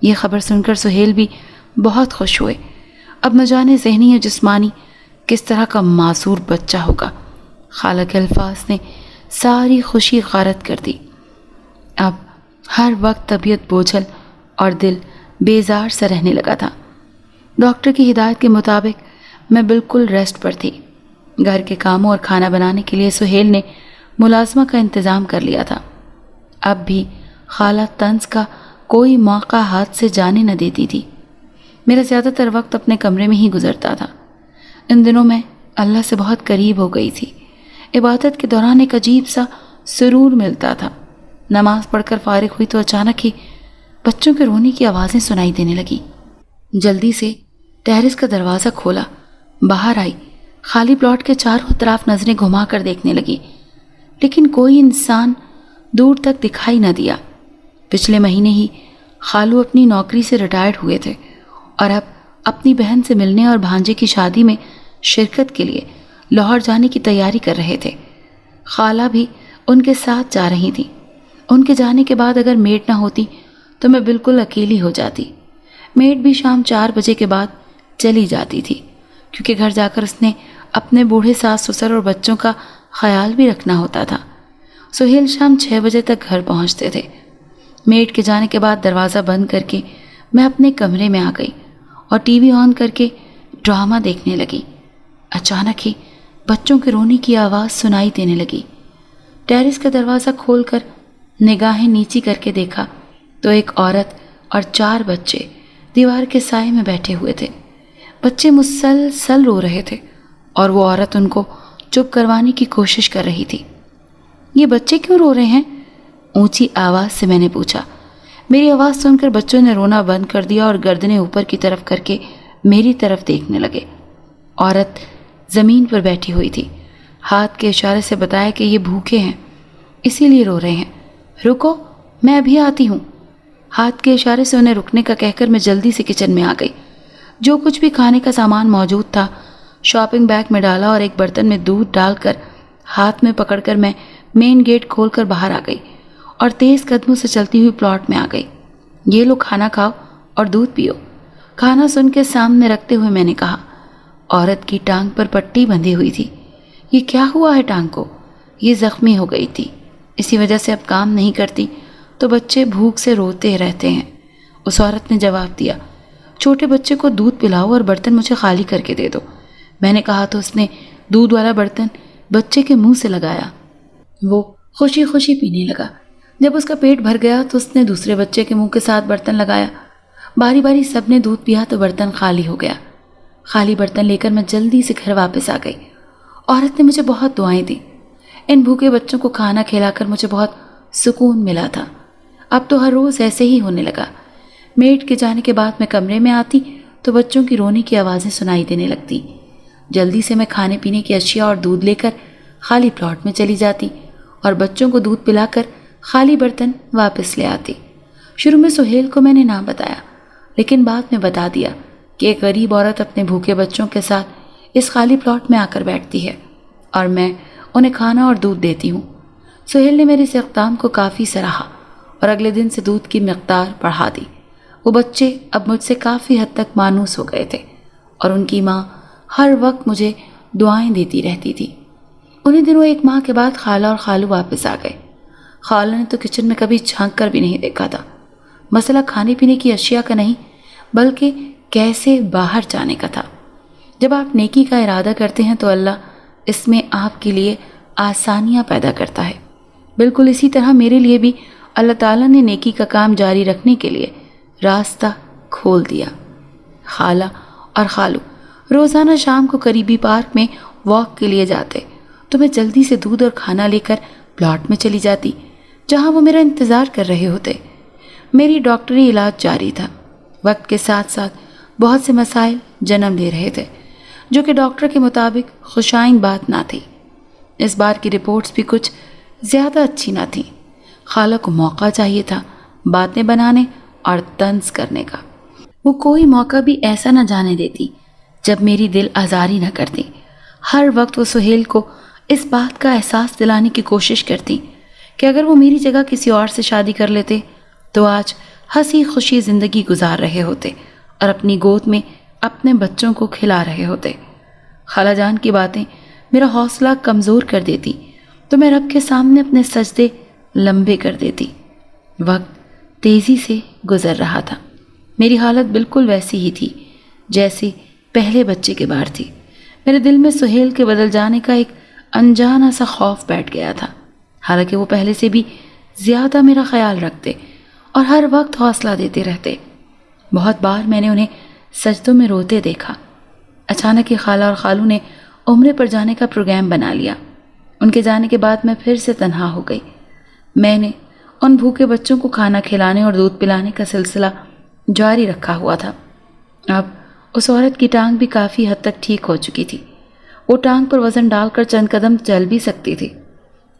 یہ خبر سن کر سہیل بھی بہت خوش ہوئے۔ اب نہ جانے ذہنی یا جسمانی کس طرح کا معذور بچہ ہوگا۔ خالہ کے الفاظ نے ساری خوشی غارت کر دی۔ اب ہر وقت طبیعت بوجھل اور دل بیزار سا رہنے لگا تھا۔ ڈاکٹر کی ہدایت کے مطابق میں بالکل ریسٹ پر تھی۔ گھر کے کاموں اور کھانا بنانے کے لیے سہیل نے ملازمہ کا انتظام کر لیا تھا۔ اب بھی خالہ طنز کا کوئی موقع ہاتھ سے جانے نہ دیتی تھی۔ میرا زیادہ تر وقت اپنے کمرے میں ہی گزرتا تھا۔ ان دنوں میں اللہ سے بہت قریب ہو گئی تھی۔ عبادت کے دوران ایک عجیب سا سرور ملتا تھا۔ نماز پڑھ کر فارغ ہوئی تو اچانک ہی بچوں کے رونے کی آوازیں سنائی دینے لگی۔ جلدی سے ٹیرس کا دروازہ کھولا، باہر آئی، خالی پلاٹ کے چاروں طرف نظریں گھما کر دیکھنے لگی، لیکن کوئی انسان دور تک دکھائی نہ دیا۔ پچھلے مہینے ہی خالو اپنی نوکری سے ریٹائرڈ ہوئے تھے اور اب اپنی بہن سے ملنے اور بھانجے کی شادی میں شرکت کے لیے لاہور جانے کی تیاری کر رہے تھے۔ خالہ بھی ان کے ساتھ جا رہی تھی۔ ان کے جانے کے بعد اگر میڈ نہ ہوتی تو میں بالکل اکیلی ہو جاتی۔ میڈ بھی شام 4 بجے کے بعد چلی جاتی تھی، کیونکہ گھر جا کر اس نے اپنے بوڑھے ساس سسر اور بچوں کا خیال بھی رکھنا ہوتا تھا۔ سہیل شام 6 بجے تک گھر پہنچتے تھے۔ میڈ کے جانے کے بعد دروازہ بند کر کے میں اپنے کمرے میں آ گئی اور ٹی وی آن کر کے ڈرامہ دیکھنے لگی۔ اچانک ہی بچوں کے رونے کی آواز سنائی دینے لگی۔ ٹیرس کا دروازہ کھول کر نگاہیں نیچی کر کے دیکھا تو ایک عورت اور 4 بچے دیوار کے سائے میں بیٹھے ہوئے تھے۔ بچے مسلسل رو رہے تھے اور وہ عورت ان کو چپ کروانے کی کوشش کر رہی تھی۔ یہ بچے کیوں رو رہے ہیں؟ اونچی آواز سے میں نے پوچھا۔ میری آواز سن کر بچوں نے رونا بند کر دیا اور گردنیں اوپر کی طرف کر کے میری طرف دیکھنے لگے۔ عورت زمین پر بیٹھی ہوئی تھی۔ ہاتھ کے اشارے سے بتایا کہ یہ بھوکے ہیں، اسی لیے رو رہے ہیں۔ رکو، میں ابھی آتی ہوں۔ ہاتھ کے اشارے سے انہیں رکنے کا کہہ کر میں جلدی سے کچن میں آ گئی۔ جو کچھ بھی کھانے کا سامان موجود تھا شاپنگ بیگ میں ڈالا اور ایک برتن میں دودھ ڈال کر ہاتھ میں پکڑ کر میں مین گیٹ کھول کر باہر آ گئی اور تیز قدموں سے چلتی ہوئی پلاٹ میں آ گئی۔ یہ لو، کھانا کھاؤ اور دودھ پیو۔ کھانا سن کے سامنے رکھتے ہوئے میں نے کہا۔ عورت کی ٹانگ پر پٹی بندھی ہوئی تھی۔ یہ کیا ہوا ہے ٹانگ کو؟ یہ زخمی ہو گئی تھی، اسی وجہ سے اب کام نہیں کرتی تو بچے بھوک سے روتے رہتے ہیں، اس عورت نے جواب دیا۔ چھوٹے بچے کو دودھ پلاؤ اور برتن مجھے خالی کر کے دے دو، میں نے کہا تو اس نے دودھ والا برتن بچے کے منہ سے لگایا۔ وہ خوشی خوشی پینے لگا۔ جب اس کا پیٹ بھر گیا تو اس نے دوسرے بچے کے منہ کے ساتھ برتن لگایا۔ باری باری سب نے دودھ پیا تو برتن خالی ہو گیا۔ خالی برتن لے کر میں جلدی سے گھر واپس آ گئی۔ عورت نے مجھے بہت دعائیں دیں۔ ان بھوکے بچوں کو کھانا کھلا کر مجھے بہت سکون ملا تھا۔ اب تو ہر روز ایسے ہی ہونے لگا۔ میڈ کے جانے کے بعد میں کمرے میں آتی تو بچوں کی رونے کی آوازیں سنائی دینے لگتی۔ جلدی سے میں کھانے پینے کی اشیاء اور دودھ لے کر خالی پلاٹ میں چلی جاتی اور بچوں کو دودھ پلا کر خالی برتن واپس لے آتی۔ شروع میں سہیل کو میں نے نہ بتایا، لیکن بعد میں بتا دیا کہ ایک غریب عورت اپنے بھوکے بچوں کے ساتھ اس خالی پلاٹ میں آ کر بیٹھتی ہے اور میں انہیں کھانا اور دودھ دیتی ہوں۔ سہیل نے میرے اس اقدام کو کافی سراہا اور اگلے دن سے دودھ کی مقدار بڑھا دی۔ وہ بچے اب مجھ سے کافی حد تک مانوس ہو گئے تھے اور ان کی ماں ہر وقت مجھے دعائیں دیتی رہتی تھی۔ انہیں دنوں ایک ماہ کے بعد خالہ اور خالو واپس آ گئے۔ خالہ نے تو کچن میں کبھی جھانک کر بھی نہیں دیکھا تھا۔ مسئلہ کھانے پینے کی اشیاء کا نہیں بلکہ کیسے باہر جانے کا تھا۔ جب آپ نیکی کا ارادہ کرتے ہیں تو اللہ اس میں آپ کے لیے آسانیاں پیدا کرتا ہے۔ بالکل اسی طرح میرے لیے بھی اللہ تعالیٰ نے نیکی کا کام جاری رکھنے کے لیے راستہ کھول دیا۔ خالہ اور خالو روزانہ شام کو قریبی پارک میں واک کے لیے جاتے تو میں جلدی سے دودھ اور کھانا لے کر پلاٹ میں چلی جاتی جہاں وہ میرا انتظار کر رہے ہوتے۔ میری ڈاکٹری علاج جاری تھا۔ وقت کے ساتھ ساتھ بہت سے مسائل جنم لے رہے تھے جو کہ ڈاکٹر کے مطابق خوشائن بات نہ تھی۔ اس بار کی رپورٹس بھی کچھ زیادہ اچھی نہ تھیں۔ خالہ کو موقع چاہیے تھا باتیں بنانے اور طنز کرنے کا۔ وہ کوئی موقع بھی ایسا نہ جانے دیتی جب میری دل آزاری نہ کرتی۔ ہر وقت وہ سہیل کو اس بات کا احساس دلانے کی کوشش کرتی کہ اگر وہ میری جگہ کسی اور سے شادی کر لیتے تو آج ہنسی خوشی زندگی گزار رہے ہوتے اور اپنی گود میں اپنے بچوں کو کھلا رہے ہوتے۔ خالہ جان کی باتیں میرا حوصلہ کمزور کر دیتی تو میں رب کے سامنے اپنے سجدے لمبے کر دیتی۔ وقت تیزی سے گزر رہا تھا۔ میری حالت بالکل ویسی ہی تھی جیسی پہلے بچے کے بعد تھی۔ میرے دل میں سہیل کے بدل جانے کا ایک انجانا سا خوف بیٹھ گیا تھا، حالانکہ وہ پہلے سے بھی زیادہ میرا خیال رکھتے اور ہر وقت حوصلہ دیتے رہتے۔ بہت بار میں نے انہیں سجدوں میں روتے دیکھا۔ اچانک ہی خالہ اور خالو نے عمرے پر جانے کا پروگرام بنا لیا۔ ان کے جانے کے بعد میں پھر سے تنہا ہو گئی۔ میں نے ان بھوکے بچوں کو کھانا کھلانے اور دودھ پلانے کا سلسلہ جاری رکھا ہوا تھا۔ اب اس عورت کی ٹانگ بھی کافی حد تک ٹھیک ہو چکی تھی۔ وہ ٹانگ پر وزن ڈال کر چند قدم چل بھی سکتی تھی۔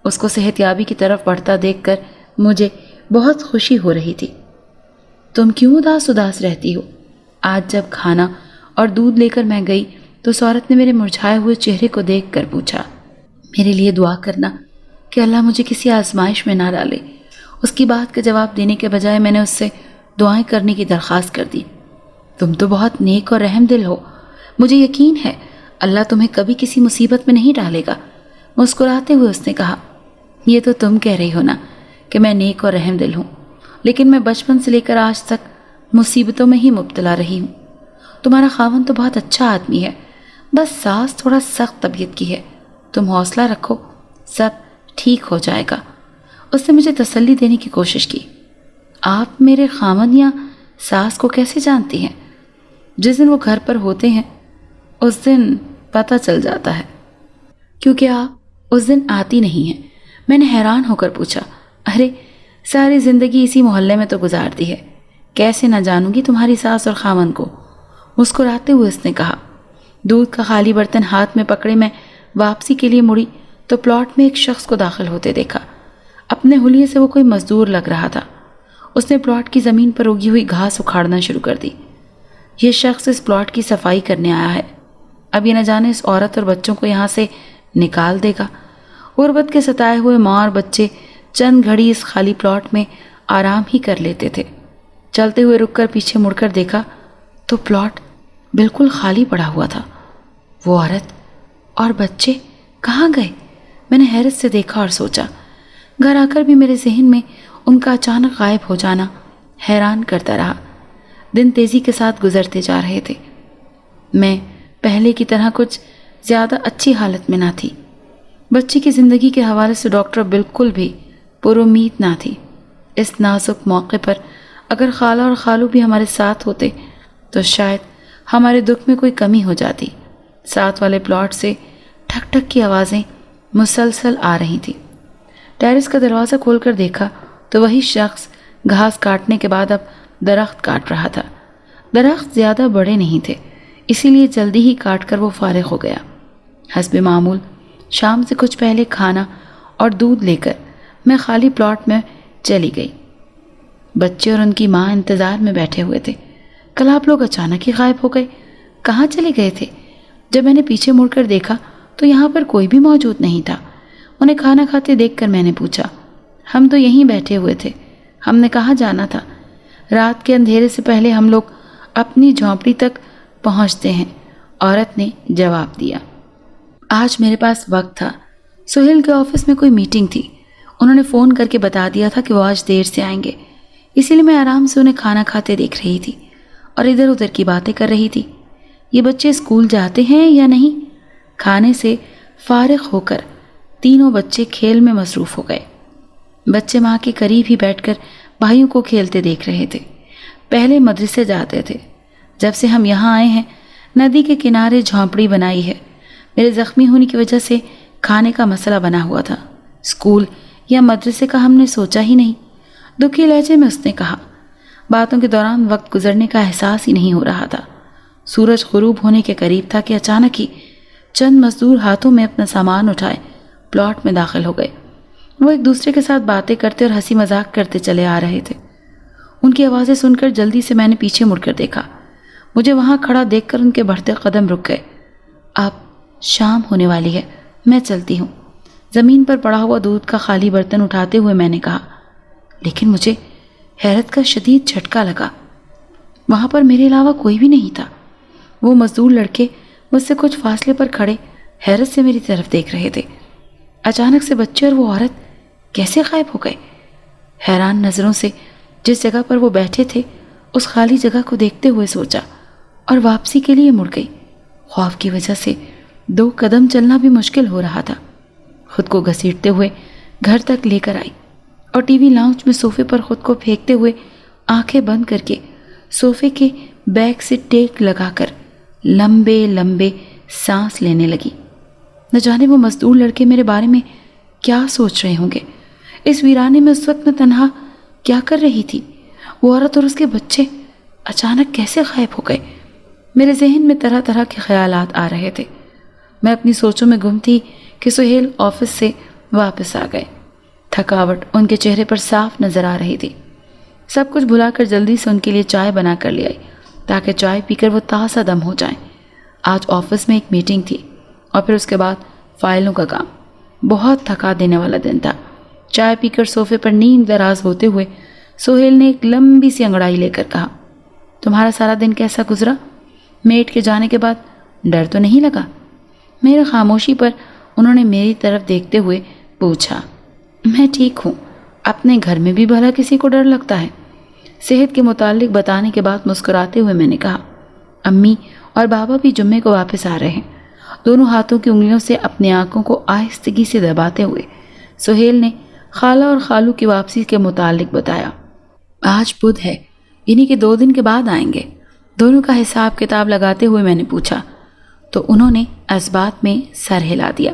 اس کو صحت یابی کی طرف بڑھتا دیکھ کر مجھے بہت خوشی ہو رہی تھی۔ تم کیوں اداس رہتی ہو؟ آج جب کھانا اور دودھ لے کر میں گئی تو اس عورت نے میرے مرجھائے ہوئے چہرے کو دیکھ کر پوچھا، میرے لیے دعا کرنا کہ اللہ مجھے کسی آزمائش میں نہ ڈالے۔ اس کی بات کا جواب دینے کے بجائے میں نے اس سے دعائیں کرنے کی درخواست کر دی۔ تم تو بہت نیک اور رحم دل ہو، مجھے یقین ہے اللہ تمہیں کبھی کسی مصیبت میں نہیں ڈالے گا۔ مسکراتے ہوئے اس نے کہا، یہ تو تم کہہ رہی ہو نا کہ میں نیک اور رحم دل ہوں، لیکن میں بچپن سے لے کر آج تک مصیبتوں میں ہی مبتلا رہی ہوں۔ تمہارا خاوند تو بہت اچھا آدمی ہے، بس ساس تھوڑا سخت طبیعت کی ہے۔ تم حوصلہ رکھو، سب ٹھیک ہو جائے گا۔ اس نے مجھے تسلی دینے کی کوشش کی۔ آپ میرے خاوند یا ساس کو کیسے جانتی ہیں؟ جس دن وہ گھر پر ہوتے ہیں اس دن پتہ چل جاتا ہے۔ کیونکہ آپ اس دن آتی نہیں ہیں۔ میں نے حیران ہو کر پوچھا، ارے ساری زندگی اسی محلے میں تو گزار دی ہے، کیسے نہ جانوں گی تمہاری ساس اور خاوند کو؟ مسکراتے ہوئے اس نے کہا۔ دودھ کا خالی برتن ہاتھ میں پکڑے میں واپسی کے لیے مڑی تو پلاٹ میں ایک شخص کو داخل ہوتے دیکھا۔ اپنے حلیے سے وہ کوئی مزدور لگ رہا تھا۔ اس نے پلاٹ کی زمین پر اگی ہوئی گھاس اکھاڑنا شروع کر دی۔ یہ شخص اس پلاٹ کی صفائی کرنے آیا ہے۔ اب یہ نہ جانے اس عورت اور بچوں کو یہاں سے نکال دے گا۔ غربت کے ستائے ہوئے ماں اور بچے چند گھڑی اس خالی پلاٹ میں آرام ہی کر لیتے تھے۔ چلتے ہوئے رک کر پیچھے مڑ کر دیکھا تو پلاٹ بالکل خالی پڑا ہوا تھا۔ وہ عورت اور بچے کہاں گئے؟ میں نے حیرت سے دیکھا اور سوچا۔ گھر آ کر بھی میرے ذہن میں ان کا اچانک غائب ہو جانا حیران کرتا رہا۔ دن تیزی کے ساتھ گزرتے جا رہے تھے۔ میں پہلے کی طرح کچھ زیادہ اچھی حالت میں نہ تھی۔ بچی کی زندگی کے حوالے سے ڈاکٹر بالکل بھی پر امید نہ تھی۔ اس نازک موقع پر اگر خالہ اور خالو بھی ہمارے ساتھ ہوتے تو شاید ہمارے دکھ میں کوئی کمی ہو جاتی۔ ساتھ والے پلاٹ سے ٹھک ٹھک کی آوازیں مسلسل آ رہی تھیں۔ ٹیرس کا دروازہ کھول کر دیکھا تو وہی شخص گھاس کاٹنے کے بعد اب درخت کاٹ رہا تھا۔ درخت زیادہ بڑے نہیں تھے، اسی لیے جلدی ہی کاٹ کر وہ فارغ ہو گیا۔ حسب معمول شام سے کچھ پہلے کھانا اور دودھ لے کر میں خالی پلاٹ میں چلی گئی۔ بچے اور ان کی ماں انتظار میں بیٹھے ہوئے تھے۔ کل آپ لوگ اچانک ہی غائب ہو گئے، کہاں چلے گئے تھے؟ جب میں نے پیچھے مڑ کر دیکھا تو یہاں پر کوئی بھی موجود نہیں تھا۔ انہیں کھانا کھاتے دیکھ کر میں نے پوچھا، ہم تو یہیں بیٹھے ہوئے تھے، ہم نے کہاں جانا تھا؟ رات کے اندھیرے سے پہلے ہم لوگ اپنی جھونپڑی تک پہنچتے ہیں، عورت نے جواب دیا۔ آج میرے پاس وقت تھا۔ سہیل کے آفس میں کوئی میٹنگ تھی۔ انہوں نے فون کر کے بتا دیا تھا کہ وہ آج دیر سے آئیں گے، اسی لیے میں آرام سے انہیں کھانا کھاتے دیکھ رہی تھی اور ادھر ادھر کی باتیں کر رہی تھی۔ یہ بچے اسکول جاتے ہیں یا نہیں؟ کھانے سے فارغ ہو کر تینوں بچے کھیل میں مصروف ہو گئے۔ بچے ماں کے قریب ہی بیٹھ کر بھائیوں کو کھیلتے دیکھ رہے تھے۔ پہلے مدرسے جاتے تھے، جب سے ہم یہاں آئے ہیں ندی کے کنارے جھونپڑی بنائی ہے۔ میرے زخمی ہونے کی وجہ سے کھانے کا مسئلہ بنا ہوا تھا۔ اسکول یا مدرسے کا ہم نے سوچا ہی نہیں، دکھی لہجے میں اس نے کہا۔ باتوں کے دوران وقت گزرنے کا احساس ہی نہیں ہو رہا تھا۔ سورج غروب ہونے کے قریب تھا کہ اچانک ہی چند مزدور ہاتھوں میں اپنا سامان اٹھائے پلاٹ میں داخل ہو گئے۔ وہ ایک دوسرے کے ساتھ باتیں کرتے اور ہنسی مذاق کرتے چلے آ رہے تھے۔ ان کی آوازیں سن کر جلدی سے میں نے پیچھے مڑ کر دیکھا۔ مجھے وہاں کھڑا دیکھ کر ان کے بڑھتے قدم رک گئے۔ اب شام ہونے والی ہے، میں چلتی ہوں۔ زمین پر پڑا ہوا دودھ کا خالی برتن اٹھاتے ہوئے میں نے کہا، لیکن مجھے حیرت کا شدید جھٹکا لگا۔ وہاں پر میرے علاوہ کوئی بھی نہیں تھا۔ وہ مزدور لڑکے مجھ سے کچھ فاصلے پر کھڑے حیرت سے میری طرف دیکھ رہے تھے۔ اچانک سے بچے اور وہ عورت کیسے غائب ہو گئے؟ حیران نظروں سے جس جگہ پر وہ بیٹھے تھے اس خالی جگہ کو دیکھتے ہوئے سوچا اور واپسی کے لیے مڑ گئی۔ خوف کی وجہ سے 2 قدم چلنا بھی مشکل ہو رہا تھا۔ خود کو گھسیٹتے ہوئے گھر تک لے کر آئی اور ٹی وی لاؤنج میں صوفے پر خود کو پھینکتے ہوئے آنکھیں بند کر کے صوفے کے بیک سے ٹیک لگا کر لمبے لمبے سانس لینے لگی۔ نہ جانے وہ مزدور لڑکے میرے بارے میں کیا سوچ رہے ہوں گے۔ اس ویرانے میں اس وقت میں تنہا کیا کر رہی تھی؟ وہ عورت اور اس کے بچے اچانک کیسے غائب ہو گئے؟ میرے ذہن میں طرح طرح کے خیالات آ رہے تھے۔ میں اپنی سوچوں میں گم تھی کہ سہیل آفس سے واپس آ گئے۔ تھکاوٹ ان کے چہرے پر صاف نظر آ رہی تھی۔ سب کچھ بھلا کر جلدی سے ان کے لیے چائے بنا کر لے آئی تاکہ چائے پی کر وہ تازہ دم ہو جائیں۔ آج آفس میں ایک میٹنگ تھی اور پھر اس کے بعد فائلوں کا کام۔ بہت تھکا دینے والا دن تھا۔ چائے پی کر صوفے پر نیند دراز ہوتے ہوئے سہیل نے ایک لمبی سی انگڑائی لے کر کہا، تمہارا سارا دن کیسا گزرا؟ میٹ کے جانے کے بعد ڈر تو نہیں لگا؟ میرے خاموشی پر انہوں نے میری طرف دیکھتے ہوئے پوچھا۔ میں ٹھیک ہوں، اپنے گھر میں بھی بھلا کسی کو ڈر لگتا ہے؟ صحت کے متعلق بتانے کے بعد مسکراتے ہوئے میں نے کہا، امی اور بابا بھی جمعے کو واپس آ رہے ہیں۔ دونوں ہاتھوں کی انگلیوں سے اپنی آنکھوں کو آہستگی سے دباتے ہوئے سہیل نے خالہ اور خالو کی واپسی کے متعلق بتایا۔ آج بدھ ہے، یعنی کہ 2 دن کے بعد آئیں گے۔ دونوں کا حساب کتاب لگاتے ہوئے میں نے پوچھا تو انہوں نے اس بات میں سر ہلا دیا۔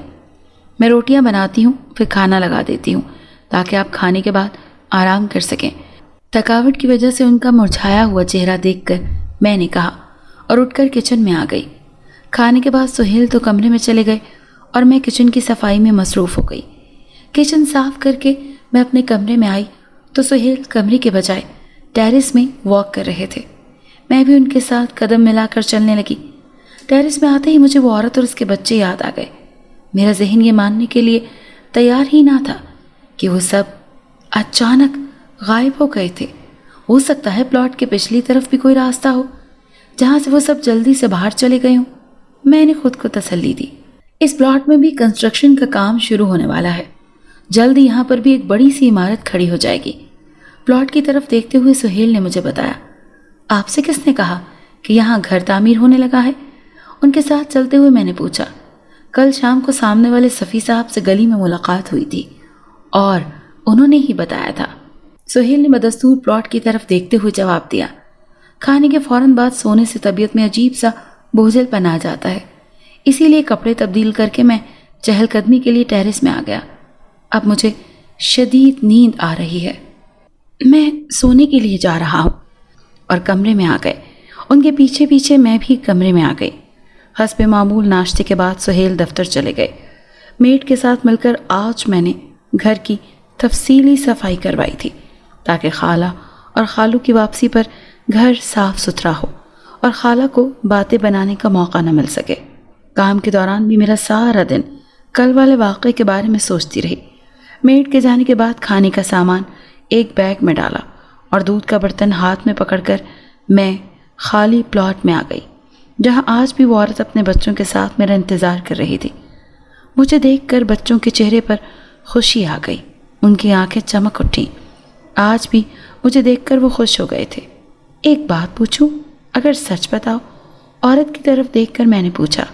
میں روٹیاں بناتی ہوں پھر کھانا لگا دیتی ہوں تاکہ آپ کھانے کے بعد آرام کر سکیں۔ تھکاوٹ کی وجہ سے ان کا مرجھایا ہوا چہرہ دیکھ کر میں نے کہا اور اٹھ کر کچن میں آ گئی۔ کھانے کے بعد سہیل تو کمرے میں چلے گئے اور میں کچن کی صفائی میں مصروف ہو گئی۔ کچن صاف کر کے میں اپنے کمرے میں آئی تو سہیل کمرے کے بجائے ٹیرس میں واک کر رہے تھے۔ میں بھی ان کے ساتھ قدم ملا کر چلنے لگی۔ ٹیرس میں آتے ہی مجھے وہ عورت اور اس کے بچے یاد آ گئے۔ میرا ذہن یہ ماننے کے لیے تیار ہی نہ تھا کہ وہ سب اچانک غائب ہو گئے تھے۔ ہو سکتا ہے پلاٹ کے پچھلی طرف بھی کوئی راستہ ہو جہاں سے وہ سب جلدی سے باہر چلے گئے ہوں۔ میں نے خود کو تسلی دی، اس پلاٹ میں بھی کنسٹرکشن کا کام شروع ہونے والا ہے، جلد یہاں پر بھی ایک بڑی سی عمارت کھڑی ہو جائے گی۔ پلاٹ کی طرف دیکھتے ہوئے سہیل نے مجھے بتایا، آپ سے کس نے کہا کہ یہاں گھر تعمیر ہونے لگا ہے؟ ان کے ساتھ چلتے ہوئے میں نے پوچھا۔ کل شام کو سامنے والے صفی صاحب سے گلی میں ملاقات ہوئی تھی اور انہوں نے ہی بتایا تھا۔ سہیل نے بدستور پلاٹ کی طرف دیکھتے ہوئے جواب دیا۔ کھانے کے فوراً بعد سونے سے طبیعت میں عجیب سا بوجھل پن آ جاتا ہے، اسی لیے کپڑے تبدیل کر کے میں چہل قدمی کے لیے ٹیرس میں آ گیا۔ اب مجھے شدید نیند آ رہی ہے، میں سونے کے لیے جا رہا ہوں۔ اور کمرے میں آ گئے۔ ان کے پیچھے پیچھے میں بھی کمرے میں آ گئی۔ حسب معمول ناشتے کے بعد سہیل دفتر چلے گئے۔ میٹ کے ساتھ مل کر آج میں نے گھر کی تفصیلی صفائی کروائی تھی تاکہ خالہ اور خالو کی واپسی پر گھر صاف ستھرا ہو اور خالہ کو باتیں بنانے کا موقع نہ مل سکے۔ کام کے دوران بھی میرا سارا دن کل والے واقعے کے بارے میں سوچتی رہی۔ میٹ کے جانے کے بعد کھانے کا سامان ایک بیگ میں ڈالا اور دودھ کا برتن ہاتھ میں پکڑ کر میں خالی پلاٹ میں آ گئی جہاں آج بھی وہ عورت اپنے بچوں کے ساتھ میرا انتظار کر رہی تھی۔ مجھے دیکھ کر بچوں کے چہرے پر خوشی آ گئی، ان کی آنکھیں چمک اٹھیں۔ آج بھی مجھے دیکھ کر وہ خوش ہو گئے تھے۔ ایک بات پوچھوں؟ اگر سچ بتاؤ عورت کی طرف دیکھ کر میں نے پوچھا۔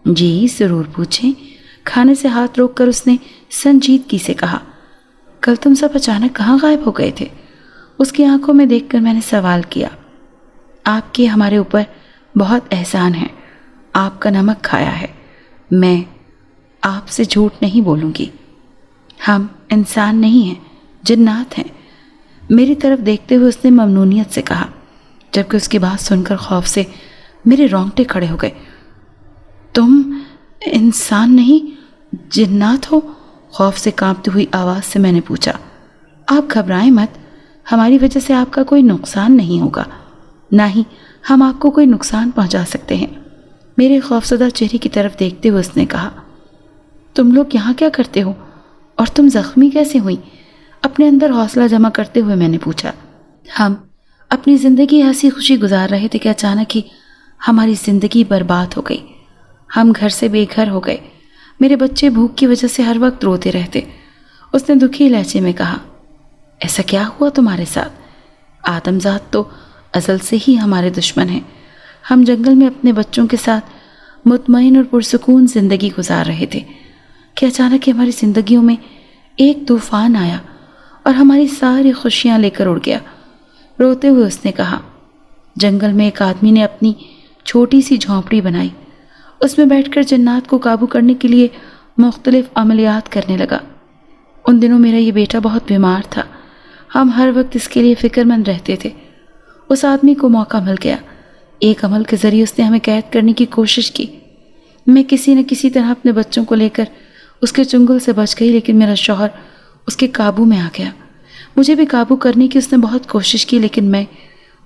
جی ضرور پوچھیں، کھانے سے ہاتھ روک کر اس نے سنجیدگی سے کہا۔ کل تم سب اچانک کہاں غائب ہو گئے تھے؟ اس کی آنکھوں میں دیکھ کر میں نے سوال کیا۔ آپ کے ہمارے اوپر بہت احسان ہے، آپ کا نمک کھایا ہے، میں آپ سے جھوٹ نہیں بولوں گی، ہم انسان نہیں ہیں، جنات ہیں۔ میری طرف دیکھتے ہوئے اس نے ممنونیت سے کہا، جبکہ اس کی بات سن کر خوف سے میرے رونگٹے کھڑے ہو گئے۔ تم انسان نہیں جنات ہو؟ خوف سے کانپتی ہوئی آواز سے میں نے پوچھا۔ آپ گھبرائیں مت، ہماری وجہ سے آپ کا کوئی نقصان نہیں ہوگا، نہ ہی ہم آپ کو کوئی نقصان پہنچا سکتے ہیں۔ میرے خوفزدہ چہرے کی طرف دیکھتے ہوئے اس نے کہا، تم لوگ یہاں کیا کرتے ہو اور تم زخمی کیسے ہوئی؟ اپنے اندر حوصلہ جمع کرتے ہوئے میں نے پوچھا۔ ہم اپنی زندگی ہنسی خوشی گزار رہے تھے کہ اچانک ہی ہماری زندگی برباد ہو گئی، ہم گھر سے بے گھر ہو گئے، میرے بچے بھوک کی وجہ سے ہر وقت روتے رہتے۔ اس نے دکھی لہجے میں کہا، ایسا کیا ہوا تمہارے ساتھ؟ آدم ذات تو ازل سے ہی ہمارے دشمن ہیں۔ ہم جنگل میں اپنے بچوں کے ساتھ مطمئن اور پرسکون زندگی گزار رہے تھے کہ اچانک ہی ہماری زندگیوں میں ایک طوفان آیا اور ہماری ساری خوشیاں لے کر اڑ گیا۔ روتے ہوئے اس نے کہا، جنگل میں ایک آدمی نے اپنی چھوٹی سی جھونپڑی بنائی، اس میں بیٹھ کر جنات کو قابو کرنے کے لیے مختلف عملیات کرنے لگا۔ ان دنوں میرا یہ بیٹا بہت بیمار تھا، ہم ہر وقت اس کے لیے فکر مند رہتے تھے۔ اس آدمی کو موقع مل گیا، ایک عمل کے ذریعے اس نے ہمیں قید کرنے کی کوشش کی۔ میں کسی نہ کسی طرح اپنے بچوں کو لے کر اس کے چنگل سے بچ گئی، لیکن میرا شوہر اس کے قابو میں آ گیا۔ مجھے بھی قابو کرنے کی اس نے بہت کوشش کی، لیکن میں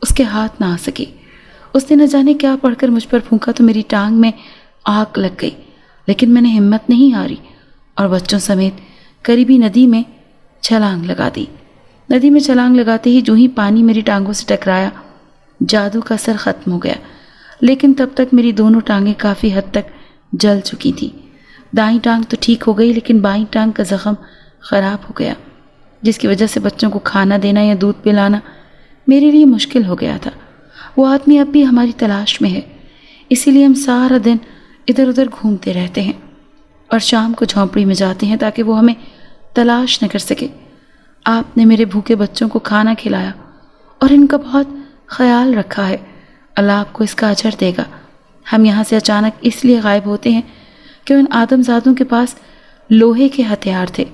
اس کے ہاتھ نہ آ سکی۔ اس نے نہ جانے کیا پڑھ کر مجھ پر پھونکا تو میری ٹانگ میں آگ لگ گئی، لیکن میں نے ہمت نہیں ہاری اور بچوں سمیت قریبی ندی میں چھلانگ لگا دی۔ ندی میں چھلانگ لگاتے ہی جو ہی پانی میری ٹانگوں سے ٹکرایا، جادو کا اثر ختم ہو گیا، لیکن تب تک میری دونوں ٹانگیں کافی حد تک جل چکی تھیں۔ دائیں ٹانگ تو ٹھیک ہو گئی، لیکن بائیں ٹانگ کا زخم خراب ہو گیا، جس کی وجہ سے بچوں کو کھانا دینا یا دودھ پلانا میرے لیے مشکل ہو گیا تھا۔ وہ آدمی اب بھی ہماری تلاش میں ہے، اسی لیے ہم سارا دن ادھر ادھر گھومتے رہتے ہیں اور شام کو جھونپڑی میں جاتے ہیں تاکہ وہ ہمیں تلاش نہ کر سکے۔ آپ نے میرے بھوکے بچوں کو کھانا کھلایا اور ان کا بہت خیال رکھا ہے، اللہ آپ کو اس کا اجر دے گا۔ ہم یہاں سے اچانک اس لیے غائب ہوتے ہیں کہ ان آدم زادوں کے پاس لوہے کے ہتھیار تھے،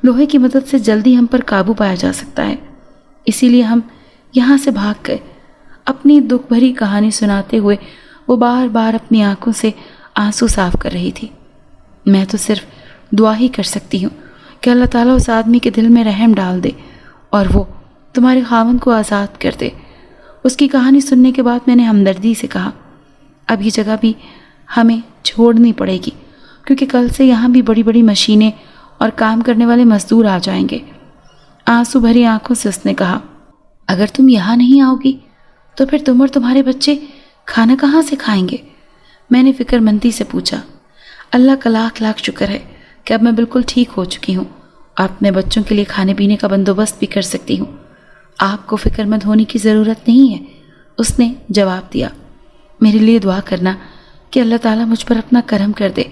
لوہے کی مدد سے جلدی ہم پر قابو پایا جا سکتا ہے، اسی لیے ہم یہاں سے بھاگ گئے۔ اپنی دکھ بھری کہانی سناتے ہوئے وہ بار بار اپنی آنکھوں سے آنسو صاف کر رہی تھی۔ میں تو صرف دعا ہی کر سکتی ہوں کہ اللہ تعالیٰ اس آدمی کے دل میں رحم ڈال دے اور وہ تمہارے خاوند کو آزاد کر دے۔ اس کی کہانی سننے کے بعد میں نے ہمدردی سے کہا، اب یہ جگہ بھی ہمیں چھوڑنی پڑے گی کیونکہ کل سے یہاں بھی بڑی بڑی مشینیں اور کام کرنے والے مزدور آ جائیں گے۔ آنسو بھری آنکھوں سے اس نے کہا، اگر تم یہاں نہیں آؤ گی تو پھر تم اور تمہارے بچے کھانا کہاں سے کھائیں گے؟ میں نے فکر مندی سے پوچھا۔ اللہ کا لاکھ لاکھ شکر ہے کہ اب میں بالکل ٹھیک ہو چکی ہوں اور اپنے بچوں کے لیے کھانے پینے کا بندوبست بھی کر سکتی ہوں، آپ کو فکر مند ہونے کی ضرورت نہیں ہے، اس نے جواب دیا۔ میرے لیے دعا کرنا کہ اللہ تعالیٰ مجھ پر اپنا کرم کر دے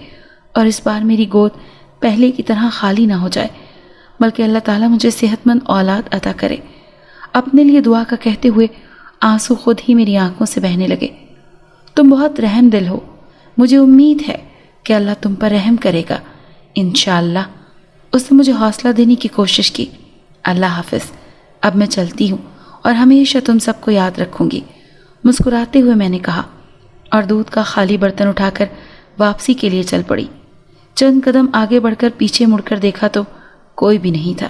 اور اس بار میری گود پہلے کی طرح خالی نہ ہو جائے، بلکہ اللہ تعالیٰ مجھے صحت مند اولاد عطا کرے۔ اپنے لیے دعا کا کہتے ہوئے آنسو خود ہی میری آنکھوں سے بہنے لگے۔ تم بہت رحم دل ہو، مجھے امید ہے کہ اللہ تم پر رحم کرے گا انشاءاللہ۔ اس نے مجھے حوصلہ دینے کی کوشش کی۔ اللہ حافظ، اب میں چلتی ہوں اور ہمیشہ تم سب کو یاد رکھوں گی، مسکراتے ہوئے میں نے کہا، اور دودھ کا خالی برتن اٹھا کر واپسی کے لیے چل پڑی۔ چند قدم آگے بڑھ کر پیچھے مڑ کر دیکھا تو کوئی بھی نہیں تھا۔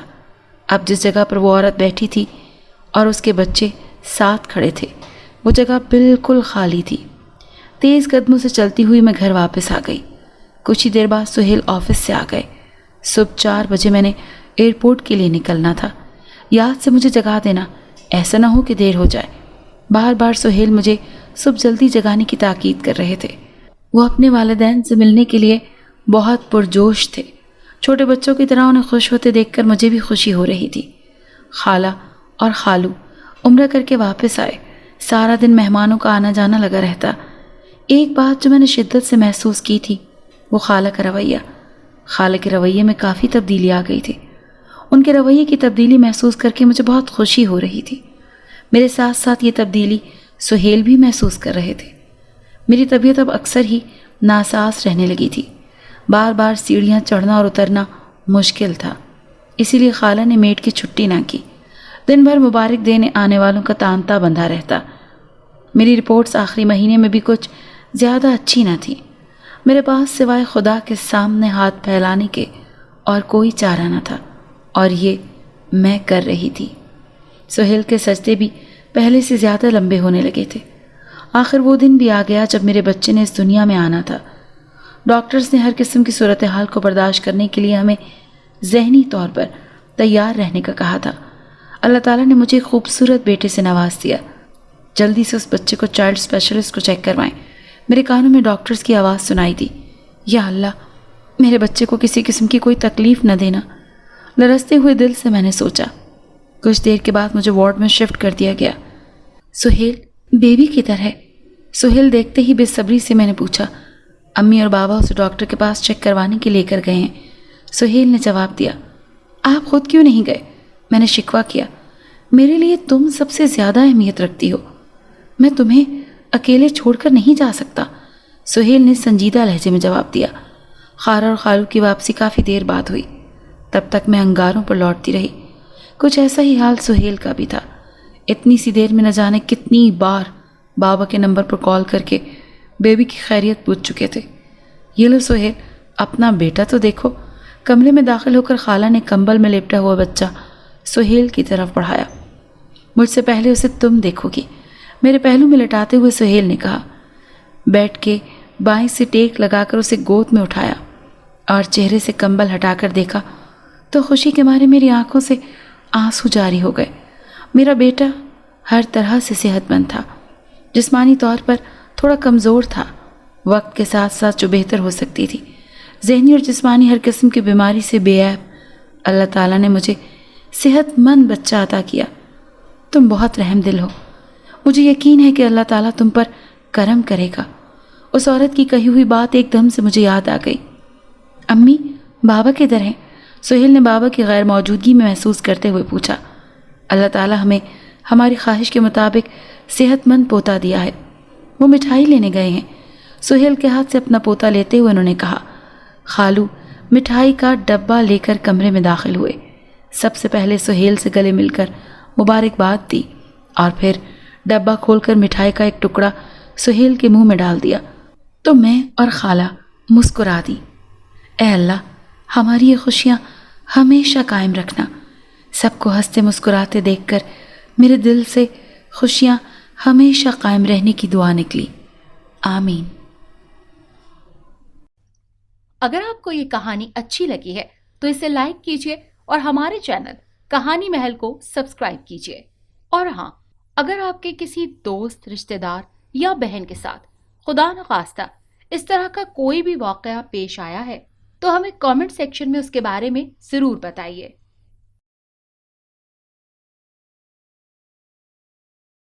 اب جس جگہ پر وہ عورت بیٹھی تھی اور اس کے بچے ساتھ کھڑے تھے، وہ جگہ بالکل خالی تھی۔ تیز قدموں سے چلتی ہوئی میں گھر واپس آ گئی۔ کچھ ہی دیر بعد سہیل آفس سے آ گئے۔ صبح 4 بجے میں نے ایئرپورٹ کے لیے نکلنا تھا، یاد سے مجھے جگا دینا، ایسا نہ ہو کہ دیر ہو جائے۔ بار بار سہیل مجھے صبح جلدی جگانے کی تاکید کر رہے تھے۔ وہ اپنے والدین سے ملنے کے لیے بہت پرجوش تھے۔ چھوٹے بچوں کی طرح انہیں خوش ہوتے دیکھ کر مجھے بھی خوشی ہو رہی تھی۔ خالہ اور خالو عمرہ کر کے واپس آئے۔ سارا دن مہمانوں کا آنا جانا لگا رہتا۔ ایک بات جو میں نے شدت سے محسوس کی تھی وہ خالہ کا رویہ۔ خالہ کے رویے میں کافی تبدیلی آ گئی تھی۔ ان کے رویے کی تبدیلی محسوس کر کے مجھے بہت خوشی ہو رہی تھی۔ میرے ساتھ ساتھ یہ تبدیلی سہیل بھی محسوس کر رہے تھے۔ میری طبیعت اب اکثر ہی ناساز رہنے لگی تھی۔ بار بار سیڑھیاں چڑھنا اور اترنا مشکل تھا، اسی لیے خالہ نے میڈ کی چھٹی نہ کی۔ دن بھر مبارک دینے آنے والوں کا تانتا بندھا رہتا۔ میری رپورٹس آخری مہینے میں بھی کچھ زیادہ اچھی نہ تھیں۔ میرے پاس سوائے خدا کے سامنے ہاتھ پھیلانے کے اور کوئی چارہ نہ تھا، اور یہ میں کر رہی تھی۔ سہیل کے سجدے بھی پہلے سے زیادہ لمبے ہونے لگے تھے۔ آخر وہ دن بھی آ گیا جب میرے بچے نے اس دنیا میں آنا تھا۔ ڈاکٹرز نے ہر قسم کی صورتحال کو برداشت کرنے کے لیے ہمیں ذہنی طور پر تیار رہنے کا کہا تھا۔ اللہ تعالیٰ نے مجھے ایک خوبصورت بیٹے سے نواز دیا۔ جلدی سے اس بچے کو چائلڈ اسپیشلسٹ کو چیک کروائیں۔ میرے کانوں میں ڈاکٹرز کی آواز سنائی دی، یا اللہ میرے بچے کو کسی قسم کی کوئی تکلیف نہ دینا۔ لرزتے ہوئے دل سے میں نے سوچا۔ کچھ دیر کے بعد مجھے وارڈ میں شفٹ کر دیا گیا۔ سہیل بیبی کدھر ہے؟ سہیل دیکھتے ہی بے صبری سے میں نے پوچھا۔ امی اور بابا اسے ڈاکٹر کے پاس چیک کروانے کے لے کر گئے ہیں، سہیل نے جواب دیا۔ آپ خود کیوں نہیں گئے؟ میں نے شکوہ کیا۔ میرے لیے تم سب سے زیادہ اہمیت رکھتی ہو، میں تمہیں اکیلے چھوڑ کر نہیں جا سکتا، سہیل نے سنجیدہ لہجے میں جواب دیا۔ خالہ اور خالو کی واپسی کافی دیر بعد ہوئی، تب تک میں انگاروں پر لوٹتی رہی۔ کچھ ایسا ہی حال سہیل کا بھی تھا۔ اتنی سی دیر میں نہ جانے کتنی بار بابا کے نمبر پر کال کر کے بیبی کی خیریت پوچھ چکے تھے۔ یہ لو سہیل، اپنا بیٹا تو دیکھو۔ کمرے میں داخل ہو کر خالہ نے کمبل میں لپٹا ہوا بچہ سہیل کی طرف بڑھایا۔ مجھ سے پہلے اسے تم دیکھو گی، میرے پہلو میں لٹاتے ہوئے سہیل نے کہا۔ بیٹھ کے بائیں سے ٹیک لگا کر اسے گود میں اٹھایا اور چہرے سے کمبل ہٹا کر دیکھا تو خوشی کے مارے میری آنکھوں سے آنسو جاری ہو گئے۔ میرا بیٹا ہر طرح سے صحت مند تھا، جسمانی طور پر تھوڑا کمزور تھا، وقت کے ساتھ ساتھ جو بہتر ہو سکتی تھی، ذہنی اور جسمانی ہر قسم کی بیماری سے بے عیب۔ اللہ تعالیٰ نے مجھے صحت مند بچہ عطا کیا۔ تم بہت رحم دل ہو، مجھے یقین ہے کہ اللہ تعالیٰ تم پر کرم کرے گا۔ اس عورت کی کہی ہوئی بات ایک دم سے مجھے یاد آ گئی۔ امی بابا کدھر ہیں؟ سہیل نے بابا کی غیر موجودگی میں محسوس کرتے ہوئے پوچھا۔ اللہ تعالیٰ ہمیں ہماری خواہش کے مطابق صحت مند پوتا دیا ہے، وہ مٹھائی لینے گئے ہیں، سہیل کے ہاتھ سے اپنا پوتا لیتے ہوئے انہوں نے کہا۔ خالو مٹھائی کا ڈبہ لے کر کمرے میں داخل ہوئے۔ سب سے پہلے سہیل سے گلے مل کر مبارکباد دی اور پھر ڈبہ کھول کر مٹھائی کا ایک ٹکڑا سہیل کے منہ میں ڈال دیا تو میں اور خالہ مسکرا دی۔ اے اللہ ہماری یہ خوشیاں ہمیشہ قائم رکھنا۔ سب کو ہنستے مسکراتے دیکھ کر میرے دل سے خوشیاں ہمیشہ قائم رہنے کی دعا نکلی، آمین۔ اگر آپ کو یہ کہانی اچھی لگی ہے تو اسے لائک کیجیے اور ہمارے چینل کہانی محل کو سبسکرائب کیجیے۔ اور ہاں، اگر آپ کے کسی دوست، رشتہ دار یا بہن کے ساتھ خدا نخواستہ اس طرح کا کوئی بھی واقعہ پیش آیا ہے تو ہمیں کامنٹ سیکشن میں اس کے بارے میں ضرور بتائیے۔